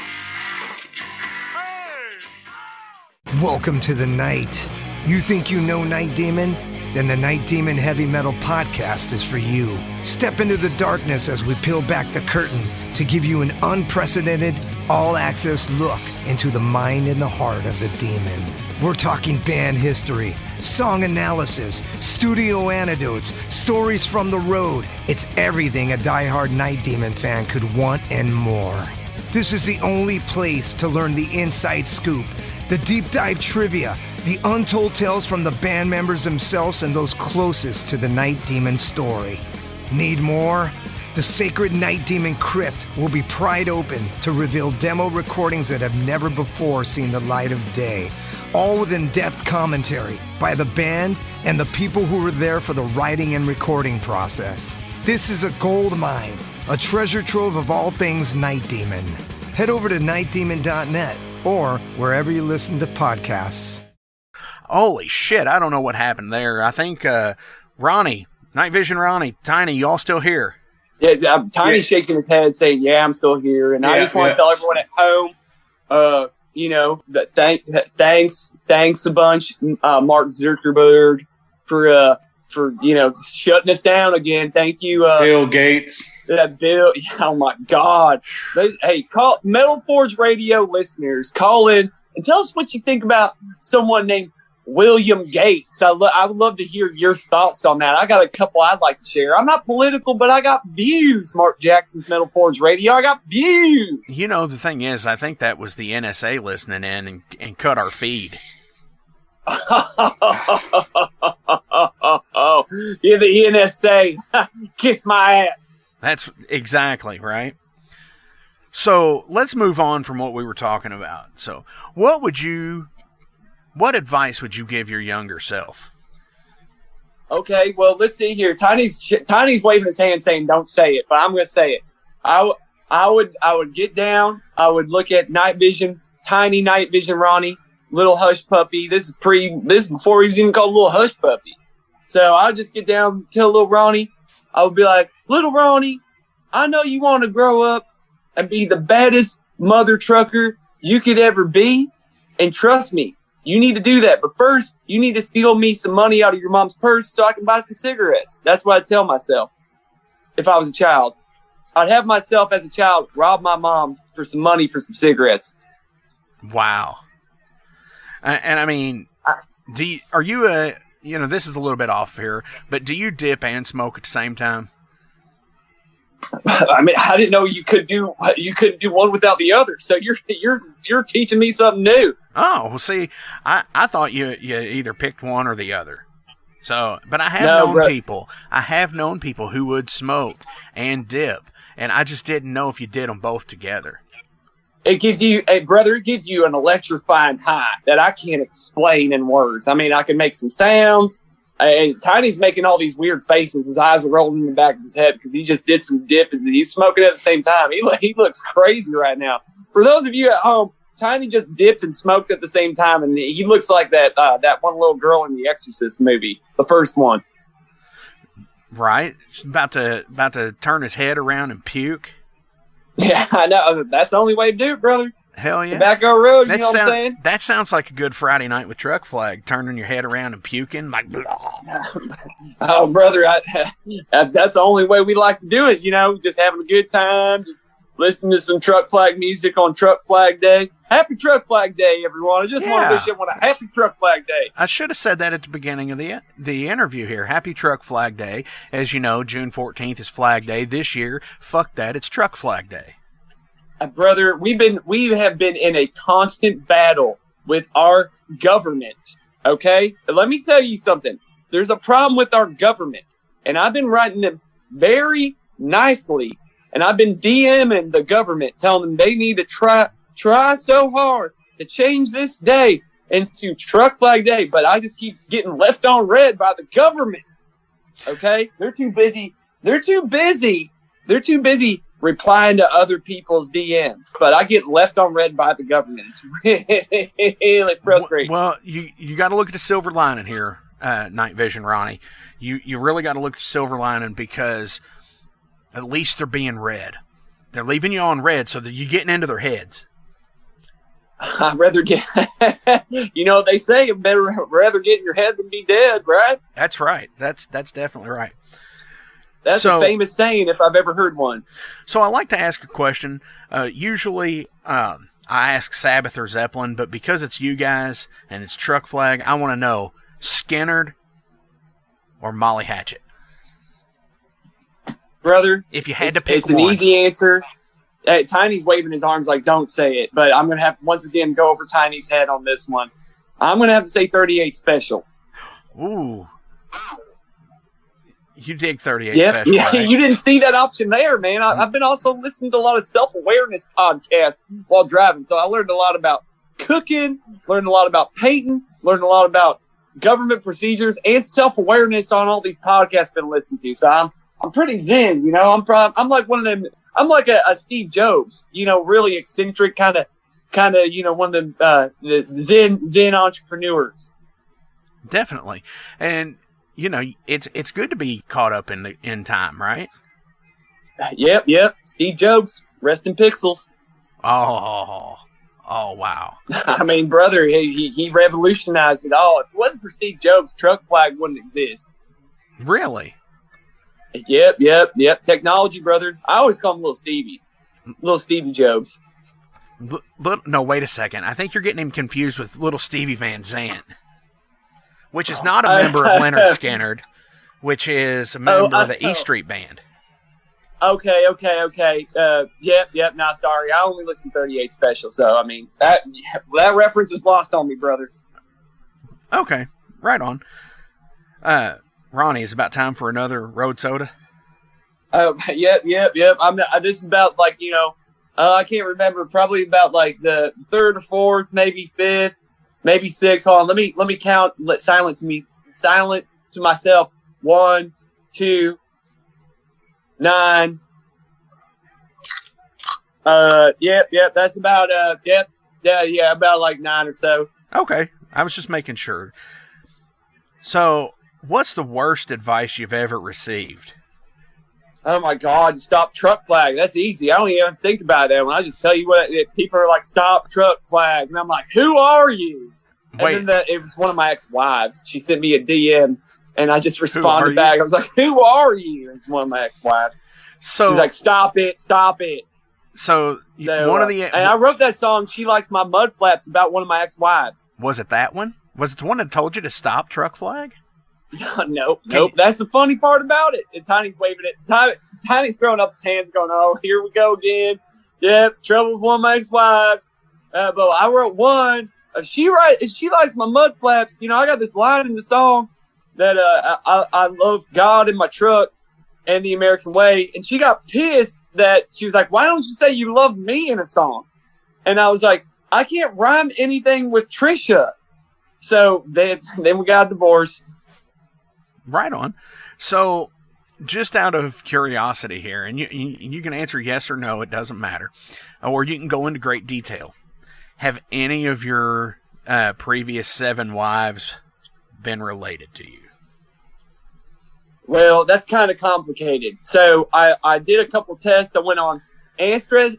Hey! Welcome to the night. You think you know Night Demon? Then the Night Demon Heavy Metal Podcast is for you. Step into the darkness as we peel back the curtain to give you an unprecedented, all-access look into the mind and the heart of the demon. We're talking band history, song analysis, studio anecdotes, stories from the road. It's everything a diehard Night Demon fan could want and more. This is the only place to learn the inside scoop, the deep dive trivia, the untold tales from the band members themselves and those closest to the Night Demon story. Need more? The sacred Night Demon Crypt will be pried open to reveal demo recordings that have never before seen the light of day, all with in-depth commentary by the band and the people who were there for the writing and recording process. This is a gold mine, a treasure trove of all things Night Demon. Head over to nightdemon.net or wherever you listen to podcasts. Holy shit, I don't know what happened there. I think Ronnie, Night Vision Ronnie, Tiny, y'all still here? Yeah, Tiny's shaking his head saying, yeah, I'm still here. And I just want to tell everyone at home, thanks a bunch, Mark Zuckerberg, for shutting us down again. Thank you. Bill Gates. Bill, oh my God. Hey, call Metal Forge Radio listeners, call in and tell us what you think about someone named William Gates. I would love to hear your thoughts on that. I got a couple I'd like to share. I'm not political, but I got views. Mark Jackson's Metal Forge Radio. I got views. You know, the thing is, I think that was the NSA listening in and cut our feed. You're the NSA. Kiss my ass. That's exactly right. So let's move on from what we were talking about. So what advice would you give your younger self? Okay, well, let's see here. Tiny's waving his hand saying, don't say it, but I'm going to say it. I would get down. I would look at Night Vision, Tiny Night Vision Ronnie, little hush puppy. This is before he was even called little hush puppy. So I would just get down, tell little Ronnie. I would be like, little Ronnie, I know you want to grow up and be the baddest mother trucker you could ever be. And trust me, you need to do that. But first, you need to steal me some money out of your mom's purse so I can buy some cigarettes. That's what I'd tell myself if I was a child. I'd have myself as a child rob my mom for some money for some cigarettes. Wow. And I mean, are you this is a little bit off here, but do you dip and smoke at the same time? I mean, I didn't know you couldn't do one without the other. So you're teaching me something new. Oh, well, see, I thought you either picked one or the other. So, but I have known people who would smoke and dip, and I just didn't know if you did them both together. It gives you, brother, it gives you an electrifying high that I can't explain in words. I mean, I can make some sounds. Tiny's making all these weird faces. His eyes are rolling in the back of his head because he just did some dip and he's smoking at the same time. He looks crazy right now. For those of you at home, Tiny just dipped and smoked at the same time, and he looks like that one little girl in the Exorcist movie, the first one. Right, about to turn his head around and puke. Yeah, I know. That's the only way to do it, brother. Hell yeah. Tobacco Road, you know what I'm saying? That sounds like a good Friday night with Truck Flag, turning your head around and puking. Like, oh, brother, that's the only way we like to do it, just having a good time, just listening to some Truck Flag music on Truck Flag Day. Happy Truck Flag Day, everyone. I just want to wish everyone a happy Truck Flag Day. I should have said that at the beginning of the interview here. Happy Truck Flag Day. As you know, June 14th is Flag Day. This year, fuck that, it's Truck Flag Day. Brother, we have been in a constant battle with our government, okay? Let me tell you something. There's a problem with our government, and I've been writing them very nicely, and I've been DMing the government, telling them they need to try so hard to change this day into Truck Flag Day, but I just keep getting left on red by the government, okay? They're too busy replying to other people's DMs, but I get left on red by the government. It's really frustrating. Well, you got to look at the silver lining here, Night Vision Ronnie. You really got to look at the silver lining because at least they're being read. They're leaving you on red so that you're getting into their heads. I'd rather get, they say rather get in your head than be dead, right? That's right. That's definitely right. That's a famous saying if I've ever heard one. So I like to ask a question. Usually I ask Sabbath or Zeppelin, but because it's you guys and it's Truck Flag, I want to know Skinnerd or Molly Hatchet. Brother, if you had to pick it's an easy answer. Hey, Tiny's waving his arms like, don't say it. But I'm going to have to once again go over Tiny's head on this one. I'm going to have to say 38 Special. Ooh. You dig 38 Special. Yeah, right? You didn't see that option there, man. I've been also listening to a lot of self-awareness podcasts while driving. So I learned a lot about cooking, learned a lot about painting, learned a lot about government procedures and self-awareness on all these podcasts I've been listening to. So I'm pretty zen, I'm like one of them. I'm like a Steve Jobs, really eccentric kind of, one of the zen entrepreneurs. Definitely. And it's good to be caught up in time, right? Yep. Steve Jobs, rest in pixels. Oh, wow. I mean, brother, he revolutionized it all. If it wasn't for Steve Jobs, Truck Flag wouldn't exist. Really? Yep. Technology, brother. I always call him Little Stevie Jobs. No, wait a second. I think you're getting him confused with Little Stevie Van Zandt, which is not a member of Leonard Skinnerd, which is a member of the E Street Band. Okay. Yep. No, sorry. I only listen to 38 Special, so I mean that reference is lost on me, brother. Okay, right on. Ronnie, it's about time for another road soda. Yep. This is about I can't remember. Probably about like the third or fourth, maybe fifth, maybe sixth. Hold on, let me count. Silent to myself. 1, 2, 9. Yep. That's about about like 9 or so. Okay, I was just making sure. So, what's the worst advice you've ever received? Oh my God! Stop Truck Flag. That's easy. I don't even think about that when I just tell you what people are like. Stop Truck Flag, and I'm like, who are you? Wait. And then it was one of my ex-wives. She sent me a DM, and I just responded back. I was like, who are you? It's one of my ex-wives. So she's like, stop it. So one of the and I wrote that song. She likes my mud flaps about one of my ex-wives. Was it that one? Was it the one that told you to stop Truck Flag? Nope. That's the funny part about it. And Tiny's waving it. Tiny's throwing up his hands going, oh, here we go again. Yep, trouble with one of my ex-wives. But I wrote one. She likes my mud flaps. I got this line in the song that I love God in my truck and the American way. And she got pissed that she was like, why don't you say you love me in a song? And I was like, I can't rhyme anything with Trisha. So then we got a divorce. Right on. So just out of curiosity here, and you can answer yes or no, it doesn't matter. Or you can go into great detail. Have any of your previous 7 wives been related to you? Well, that's kind of complicated. So I did a couple tests. I went on Ancestry.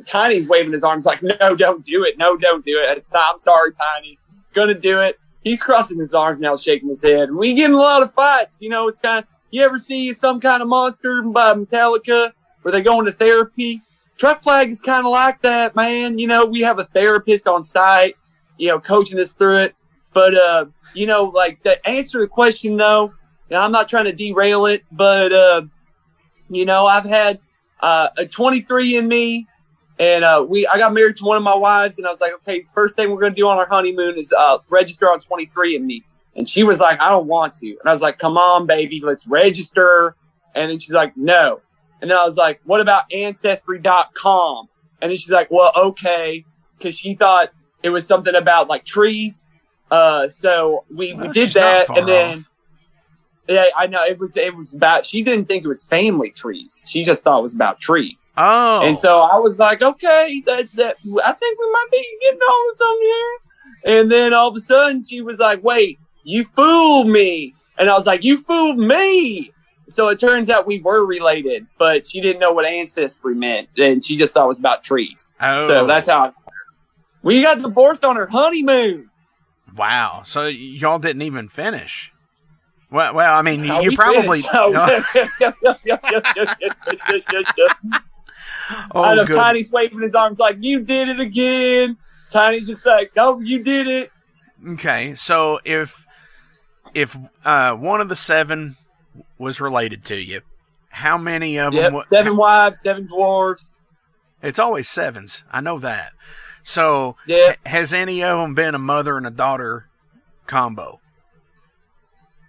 Tiny's waving his arms like, no, don't do it. No, don't do it. I'm sorry, Tiny. Gonna do it. He's crossing his arms now, shaking his head. We get in a lot of fights. It's kind of, you ever see Some Kind of Monster by Metallica where they go into therapy? Truck Flag is kind of like that, man. We have a therapist on site, coaching us through it. But, like the answer to the question, though, I'm not trying to derail it, but, I've had a 23andMe, and I got married to one of my wives, and I was like, okay, first thing we're going to do on our honeymoon is register on 23andMe. And she was like, I don't want to. And I was like, come on, baby, let's register. And then she's like, no. And then I was like, what about Ancestry.com? And then she's like, well, okay. Because she thought it was something about like trees. So we did that. And then, yeah, I know it was about, she didn't think it was family trees. She just thought it was about trees. Oh. And so I was like, okay, that's that. I think we might be getting on to something here. And then all of a sudden she was like, wait, you fooled me. And I was like, you fooled me. So it turns out we were related, but she didn't know what ancestry meant. And she just thought it was about trees. Oh. So that's how we got divorced on her honeymoon. Wow. So y'all didn't even finish. Well, I mean, you probably. I know good. Tiny's waving his arms like, you did it again. Tiny's just like, oh, you did it. Okay, so if one of the 7 was related to you, how many of them? 7 wives, 7 dwarves. It's always 7s. I know that. So has any of them been a mother and a daughter combo?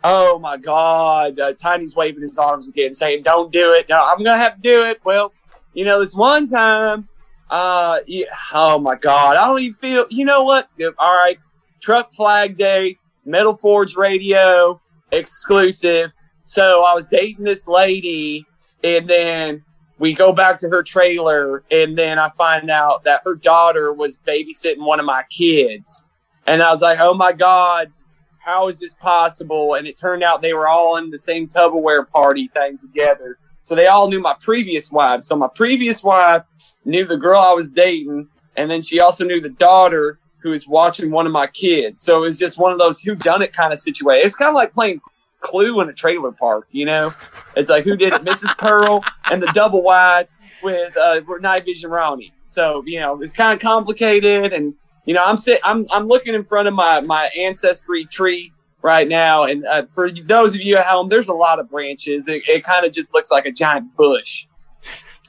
Oh my God! Tiny's waving his arms again, saying, "Don't do it." No, I'm gonna have to do it. Well, this one time, oh my God, I don't even feel. You know what? All right, Truck Flag Day, Metal Forge Radio exclusive. So I was dating this lady, and then we go back to her trailer, and then I find out that her daughter was babysitting one of my kids, and I was like, "Oh my God. How is this possible?" And it turned out they were all in the same Tupperware party thing together. So they all knew my previous wife. So my previous wife knew the girl I was dating, and then she also knew the daughter who was watching one of my kids. So it was just one of those whodunit kind of situation. It's kind of like playing Clue in a trailer park, It's like, who did it? Mrs. Pearl and the double wide with night vision Ronnie. So, it's kind of complicated, and I'm looking in front of my ancestry tree right now, and for those of you at home, there's a lot of branches. It kind of just looks like a giant bush.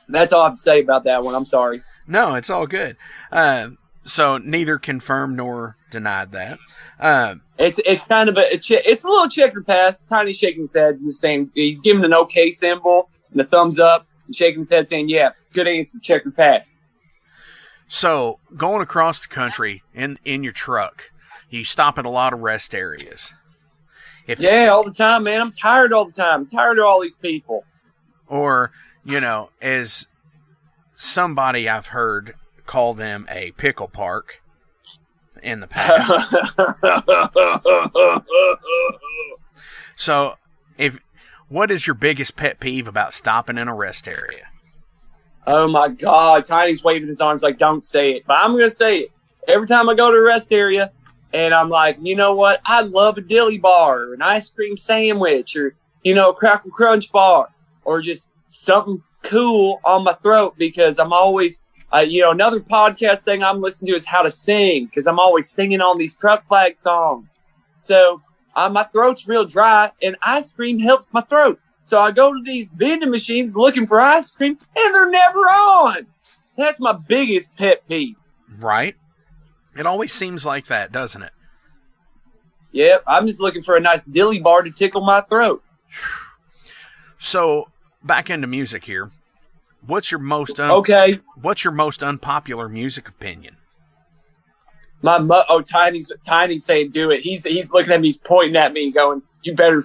That's all I have to say about that one. I'm sorry. No, it's all good. So neither confirmed nor denied that. It's kind of it's a little checkered pass. Tiny shaking his head, just saying he's giving an okay symbol and a thumbs up, and shaking his head saying, "Yeah, good answer, checkered pass." So, going across the country in your truck, you stop at a lot of rest areas. All the time, man. I'm tired all the time. I'm tired of all these people. Or, as somebody I've heard call them a pickle park in the past. So, what is your biggest pet peeve about stopping in a rest area? Oh my God, Tiny's waving his arms like, don't say it. But I'm going to say it. Every time I go to a rest area and I'm like, you know what? I love a dilly bar or an ice cream sandwich or, a Crackle Crunch bar or just something cool on my throat because I'm always, another podcast thing I'm listening to is how to sing because I'm always singing on these Truck Flag songs. So my throat's real dry, and ice cream helps my throat. So I go to these vending machines looking for ice cream, and they're never on. That's my biggest pet peeve. Right? It always seems like that, doesn't it? Yep, I'm just looking for a nice dilly bar to tickle my throat. So, back into music here. What's your most What's your most unpopular music opinion? Tiny's saying do it. He's looking at me, he's pointing at me, going, "You better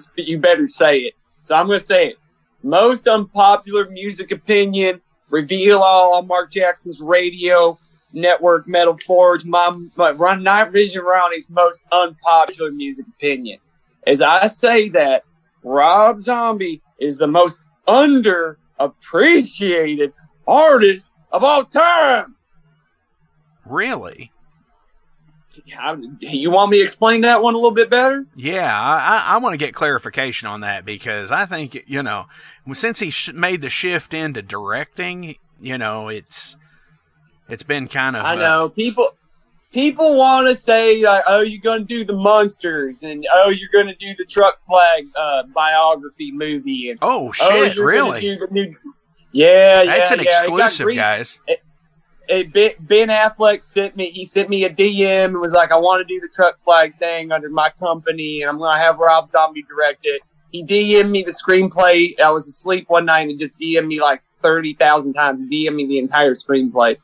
say it." So I'm going to say it. Most unpopular music opinion. Reveal all on Mark Jackson's radio network, Metal Forge. My Night Vision Ronnie's most unpopular music opinion. As I say that, Rob Zombie is the most underappreciated artist of all time. Really? You want me to explain that one a little bit better? Yeah, I want to get clarification on that, because I think, since he made the shift into directing, it's been kind of... I know. People want to say, like, oh, you're going to do the Munsters, and oh, you're going to do the Truck Flag biography movie. And, oh, shit, really? Do the new... Yeah, that's an exclusive, guys. Ben Affleck sent me a DM and was like, I want to do the Truck Flag thing under my company, and I'm going to have Rob Zombie direct it. He DM'd me the screenplay. I was asleep one night and just DM'd me like 30,000 times. He DM'd me the entire screenplay.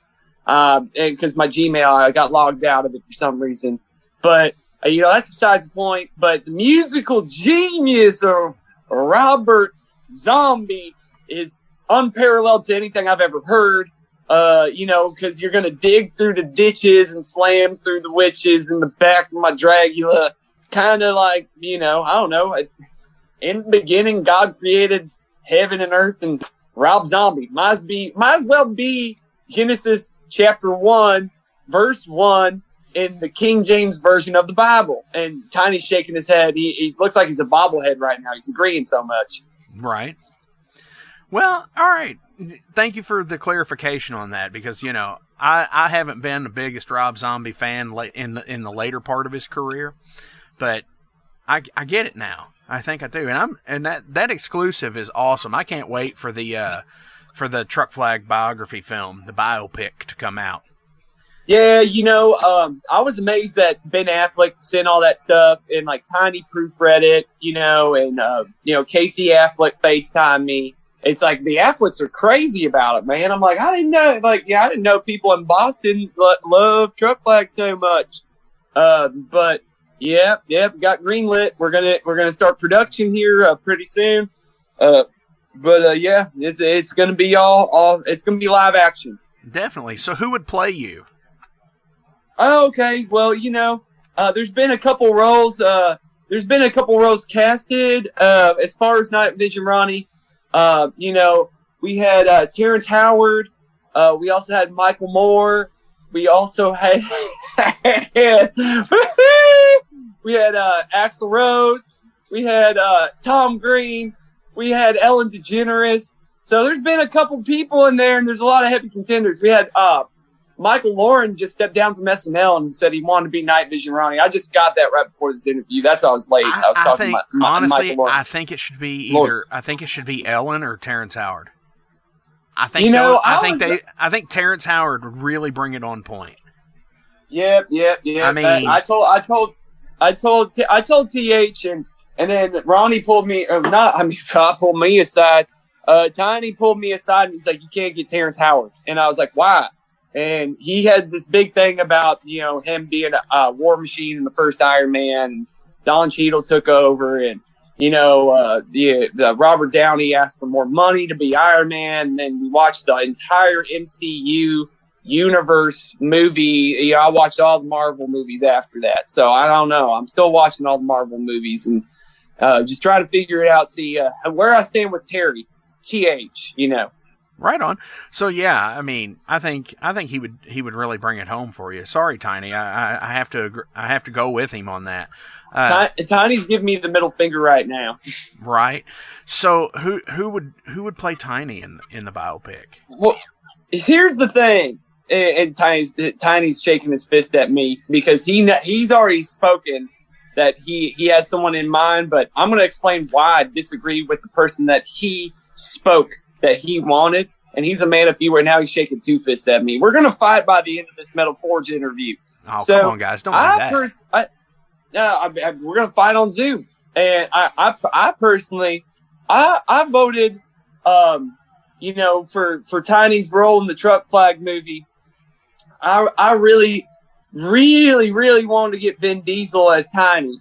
And because my Gmail, I got logged out of it for some reason. But, that's besides the point. But the musical genius of Robert Zombie is unparalleled to anything I've ever heard. Because you're going to dig through the ditches and slam through the witches in the back of my Dragula. Kind of like, I don't know. In the beginning, God created heaven and earth, and Rob Zombie might as well be Genesis chapter 1, verse 1 in the King James version of the Bible. And Tiny's shaking his head. He looks like he's a bobblehead right now. He's agreeing so much. Right. Well, all right. Thank you for the clarification on that, because I haven't been the biggest Rob Zombie fan in the later part of his career, but I get it now. I think I do, and that exclusive is awesome. I can't wait for the Truck Flag biography film, the biopic, to come out. Yeah, I was amazed that Ben Affleck sent all that stuff, and like Tiny proofread it, and Casey Affleck FaceTimed me. It's like the Afflecks are crazy about it, man. I'm like, I didn't know people in Boston love Truck Flag so much. But yeah, got greenlit. We're gonna start production here pretty soon. Yeah, it's gonna be it's gonna be live action. Definitely. So who would play you? Oh, okay. Well, there's been a couple roles. Casted. As far as Night Vision Ronnie. We had Terrence Howard. We also had Michael Moore. We also had Axl Rose. We had Tom Green. We had Ellen DeGeneres. So there's been a couple people in there, and there's a lot of heavy contenders. We had Michael Lauren just stepped down from SNL and said he wanted to be Night Vision Ronnie. I just got that right before this interview. That's why I was late. I was talking to Michael Lauren. I think it should be either. I think it should be Ellen or Terrence Howard. I think I think Terrence Howard would really bring it on point. Yep. I mean, I told TH and then Ronnie pulled me. Pulled me aside. Tiny pulled me aside and he's like, "You can't get Terrence Howard." And I was like, "Why?" And he had this big thing about, him being a war machine in the first Iron Man. Don Cheadle took over, and, Robert Downey asked for more money to be Iron Man. And then we watched the entire MCU universe movie. I watched all the Marvel movies after that. So I don't know. I'm still watching all the Marvel movies and just trying to figure it out, see where I stand with Terry, TH, Right on. So yeah, I mean, I think he would really bring it home for you. Sorry, Tiny, I have to go with him on that. Tiny's giving me the middle finger right now. Right. So who would play Tiny in the biopic? Well, here's the thing, and Tiny's shaking his fist at me because he's already spoken that he has someone in mind, but I'm going to explain why I disagree with the person that he spoke that he wanted. And he's a man of few, and now he's shaking two fists at me. We're going to fight by the end of this Metal Forge interview. Oh, come on, guys. Don't do that. We're going to fight on Zoom. And I personally, I voted, for Tiny's role in the Truck Flag movie. I really, really, really wanted to get Vin Diesel as Tiny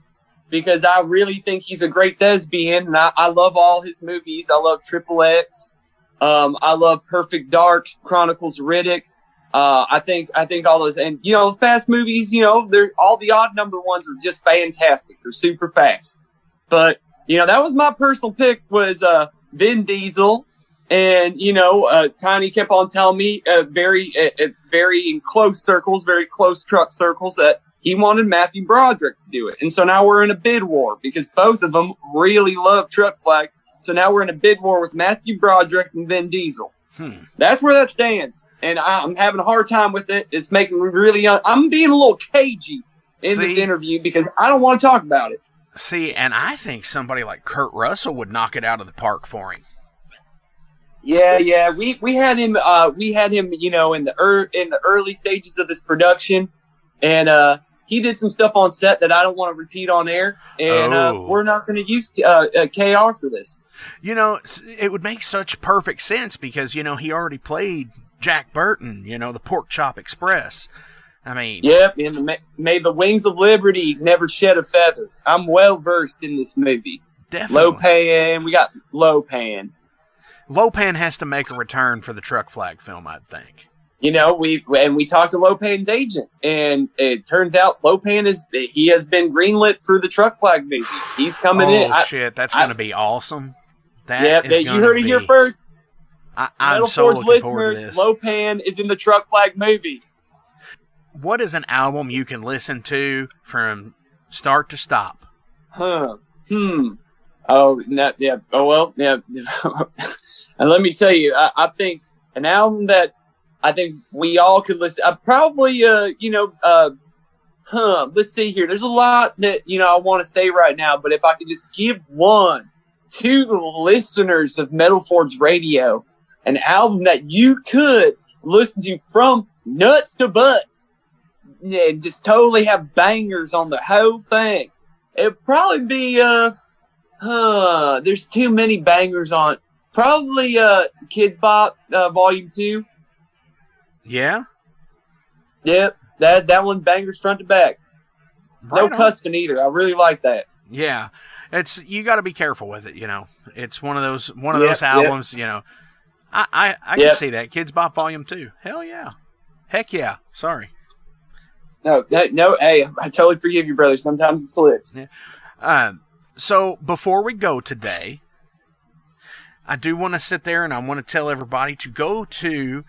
because I really think he's a great thespian, and I love all his movies. I love Triple X. I love Perfect Dark, Chronicles of Riddick. I think all those, and fast movies. They're all the odd number ones are just fantastic. They're super fast. But that was my personal pick was Vin Diesel, and Tiny kept on telling me very in close circles, very close truck circles that he wanted Matthew Broderick to do it. And so now we're in a bid war because both of them really love Truck Flag. So now we're in a bid war with Matthew Broderick and Vin Diesel. That's where that stands. And I'm having a hard time with it. It's making me really I'm being a little cagey in this interview because I don't want to talk about it. See, and I think somebody like Kurt Russell would knock it out of the park for him. Yeah. We had him in the early stages of this production, and he did some stuff on set that I don't want to repeat on air, and we're not going to use KR for this. It would make such perfect sense because he already played Jack Burton, the Pork Chop Express. I mean, yep, and may the wings of liberty never shed a feather. I'm well versed in this movie. Definitely. Lopan, we got Lopan. Lopan has to make a return for the Truck Flag film, I'd think. We talked to Lopan's agent, and it turns out Lopan has been greenlit for the Truck Flag movie. He's coming in. Oh shit, that's going to be awesome. You heard it here first. I'm so looking forward to this. Lopan is in the Truck Flag movie. What is an album you can listen to from start to stop? Oh, no, yeah. Oh, well, yeah. And let me tell you, I think an album that I think we all could listen. Probably, let's see here. There's a lot that, I want to say right now, but if I could just give one to the listeners of Metal Forge Radio, an album that you could listen to from nuts to butts, and just totally have bangers on the whole thing. It'd probably be, there's too many bangers on it. Probably, Kids Bop, Volume 2. Yeah? Yep. That one bangers front to back. Right no cussing either. I really like that. Yeah. You got to be careful with it, It's one of those albums, I can see that. Kids Bop Volume 2. Hell yeah. Heck yeah. Sorry. No, hey, I totally forgive you, brother. Sometimes it slips. Yeah. So before we go today, I do want to sit there and I want to tell everybody to go to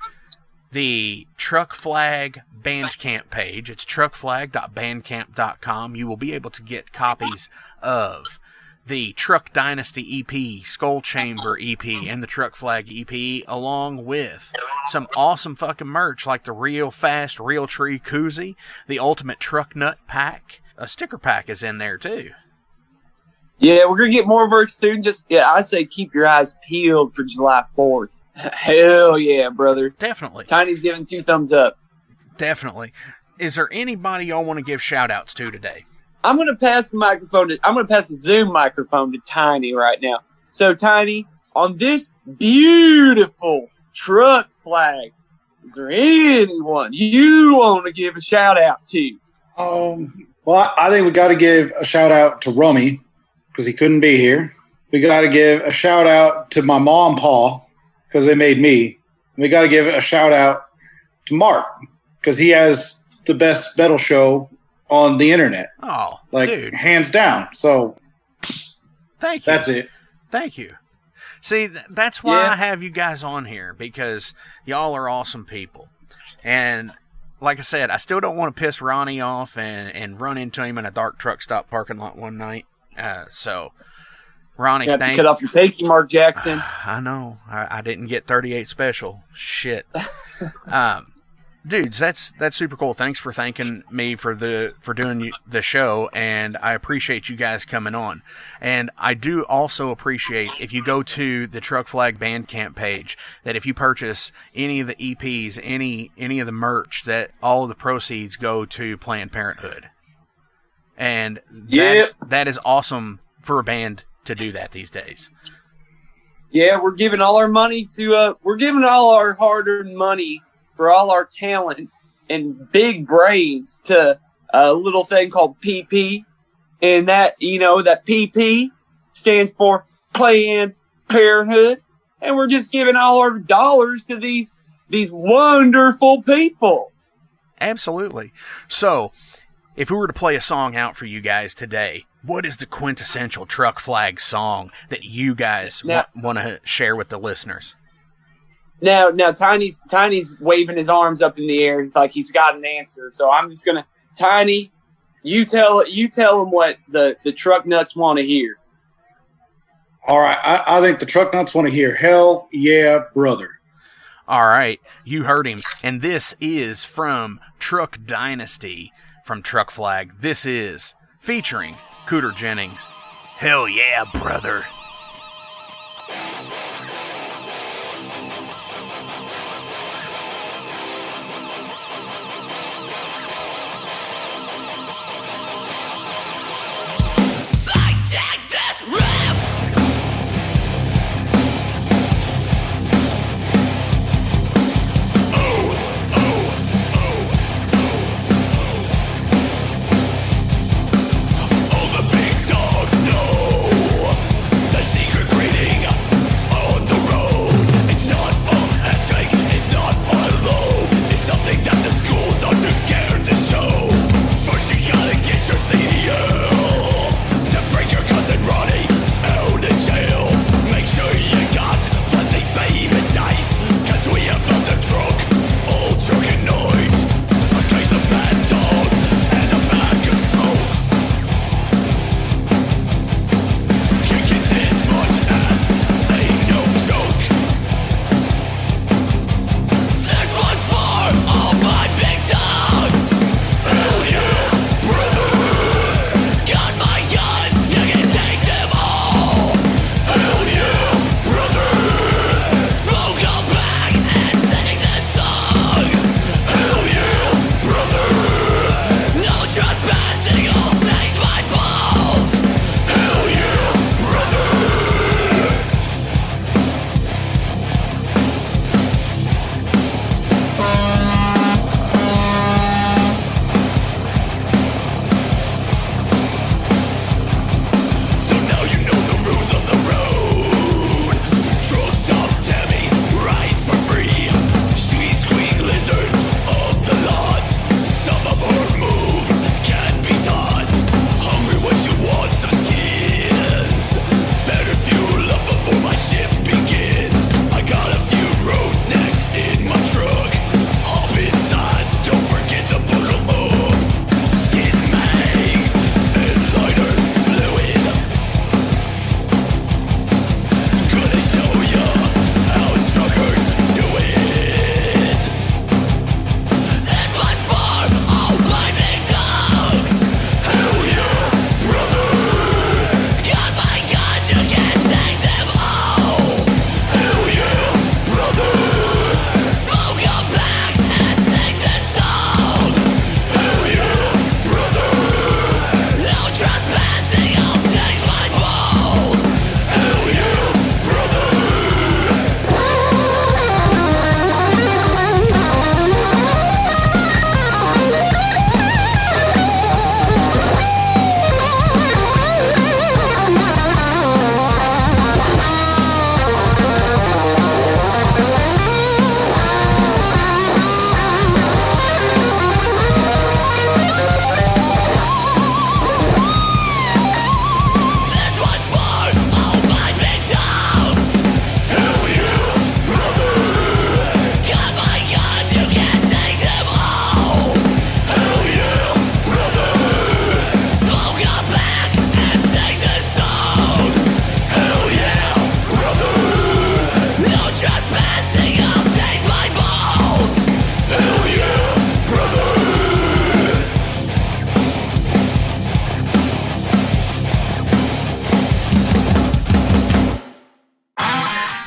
the Truck Flag Bandcamp page. It's truckflag.bandcamp.com. You will be able to get copies of the Truck Dynasty EP, Skull Chamber EP, and the Truck Flag EP, along with some awesome fucking merch like the Real Fast Real Tree Koozie, the Ultimate Truck Nut Pack. A sticker pack is in there too. Yeah, we're going to get more merch soon. I say keep your eyes peeled for July 4th. Hell yeah, brother. Definitely. Tiny's giving 2 thumbs up. Definitely. Is there anybody y'all want to give shout-outs to today? I'm going to pass the Zoom microphone to Tiny right now. So, Tiny, on this beautiful Truck Flag, is there anyone you want to give a shout-out to? Well, I think we got to give a shout-out to Ronnie, because he couldn't be here. We got to give a shout-out to my mom, Paul, because they made me. We got to give a shout-out to Mark, because he has the best metal show on the internet. Oh, dude. Hands down. So, thank you. That's it. Thank you. See, that's why I have you guys on here, because y'all are awesome people. And like I said, I still don't want to piss Ronnie off and run into him in a dark truck stop parking lot one night. So, Ronnie, you have to cut off your pinky, Mark Jackson. I know. I didn't get 38 special. Shit. Dudes, that's super cool. Thanks for thanking me for doing the show, and I appreciate you guys coming on. And I do also appreciate if you go to the Truck Flag Bandcamp page, that if you purchase any of the EPs, any of the merch, that all of the proceeds go to Planned Parenthood. And that is awesome for a band to do that these days. Yeah, we're giving all our money to we're giving all our hard-earned money for all our talent and big brains to a little thing called PP. And that, that PP stands for Planned Parenthood. And we're just giving all our dollars to these wonderful people. Absolutely. So, if we were to play a song out for you guys today, what is the quintessential Truck Flag song that you guys want to share with the listeners? Now, Tiny's waving his arms up in the air like he's got an answer. So I'm just gonna, Tiny, you tell him what the truck nuts want to hear. All right, I think the truck nuts want to hear "Hell Yeah, Brother." All right, you heard him, and this is from Truck Dynasty from Truck Flag. This is featuring Cooter Jennings. Hell yeah, brother. All the big dogs know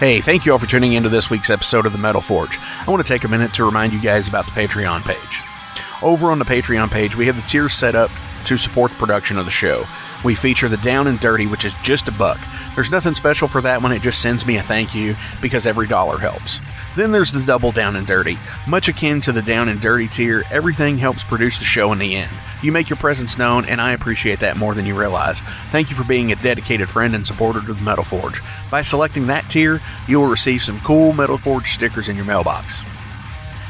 Hey, thank you all for tuning into this week's episode of The Metal Forge. I want to take a minute to remind you guys about the Patreon page. Over on the Patreon page, we have the tiers set up to support the production of the show. We feature the Down and Dirty, which is just $1. There's nothing special for that one, it just sends me a thank you because every dollar helps. Then there's the Double Down and Dirty. Much akin to the Down and Dirty tier, everything helps produce the show in the end. You make your presence known, and I appreciate that more than you realize. Thank you for being a dedicated friend and supporter to the Metal Forge. By selecting that tier, you will receive some cool Metal Forge stickers in your mailbox.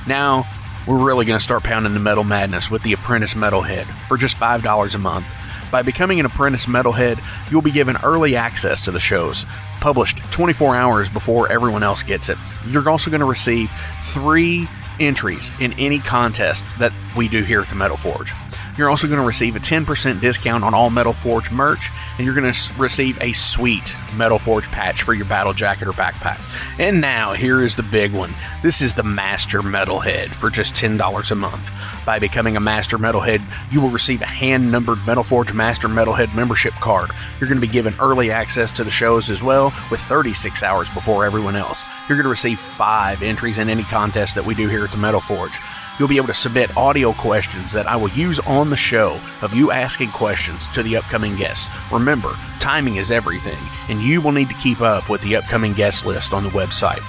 Now, we're really going to start pounding the metal madness with the Apprentice Metalhead for just $5 a month. By becoming an Apprentice Metalhead, you'll be given early access to the shows, published 24 hours before everyone else gets it. You're also going to receive 3 entries in any contest that we do here at the Metal Forge. You're also going to receive a 10% discount on all Metal Forge merch, and you're going to receive a sweet Metal Forge patch for your battle jacket or backpack. And now, here is the big one. This is the Master Metalhead for just $10 a month. By becoming a Master Metalhead, you will receive a hand-numbered Metal Forge Master Metalhead membership card. You're going to be given early access to the shows as well, with 36 hours before everyone else. You're going to receive 5 entries in any contest that we do here at the Metal Forge. You'll be able to submit audio questions that I will use on the show of you asking questions to the upcoming guests. Remember, timing is everything, and you will need to keep up with the upcoming guest list on the website.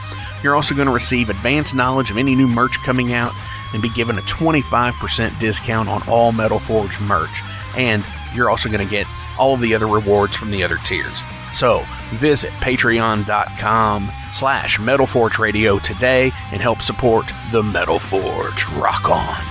You're also going to receive advanced knowledge of any new merch coming out and be given a 25% discount on all Metal Forge merch. And you're also going to get all of the other rewards from the other tiers. So, visit patreon.com/Metal Forge Radio today and help support the Metal Forge. Rock on.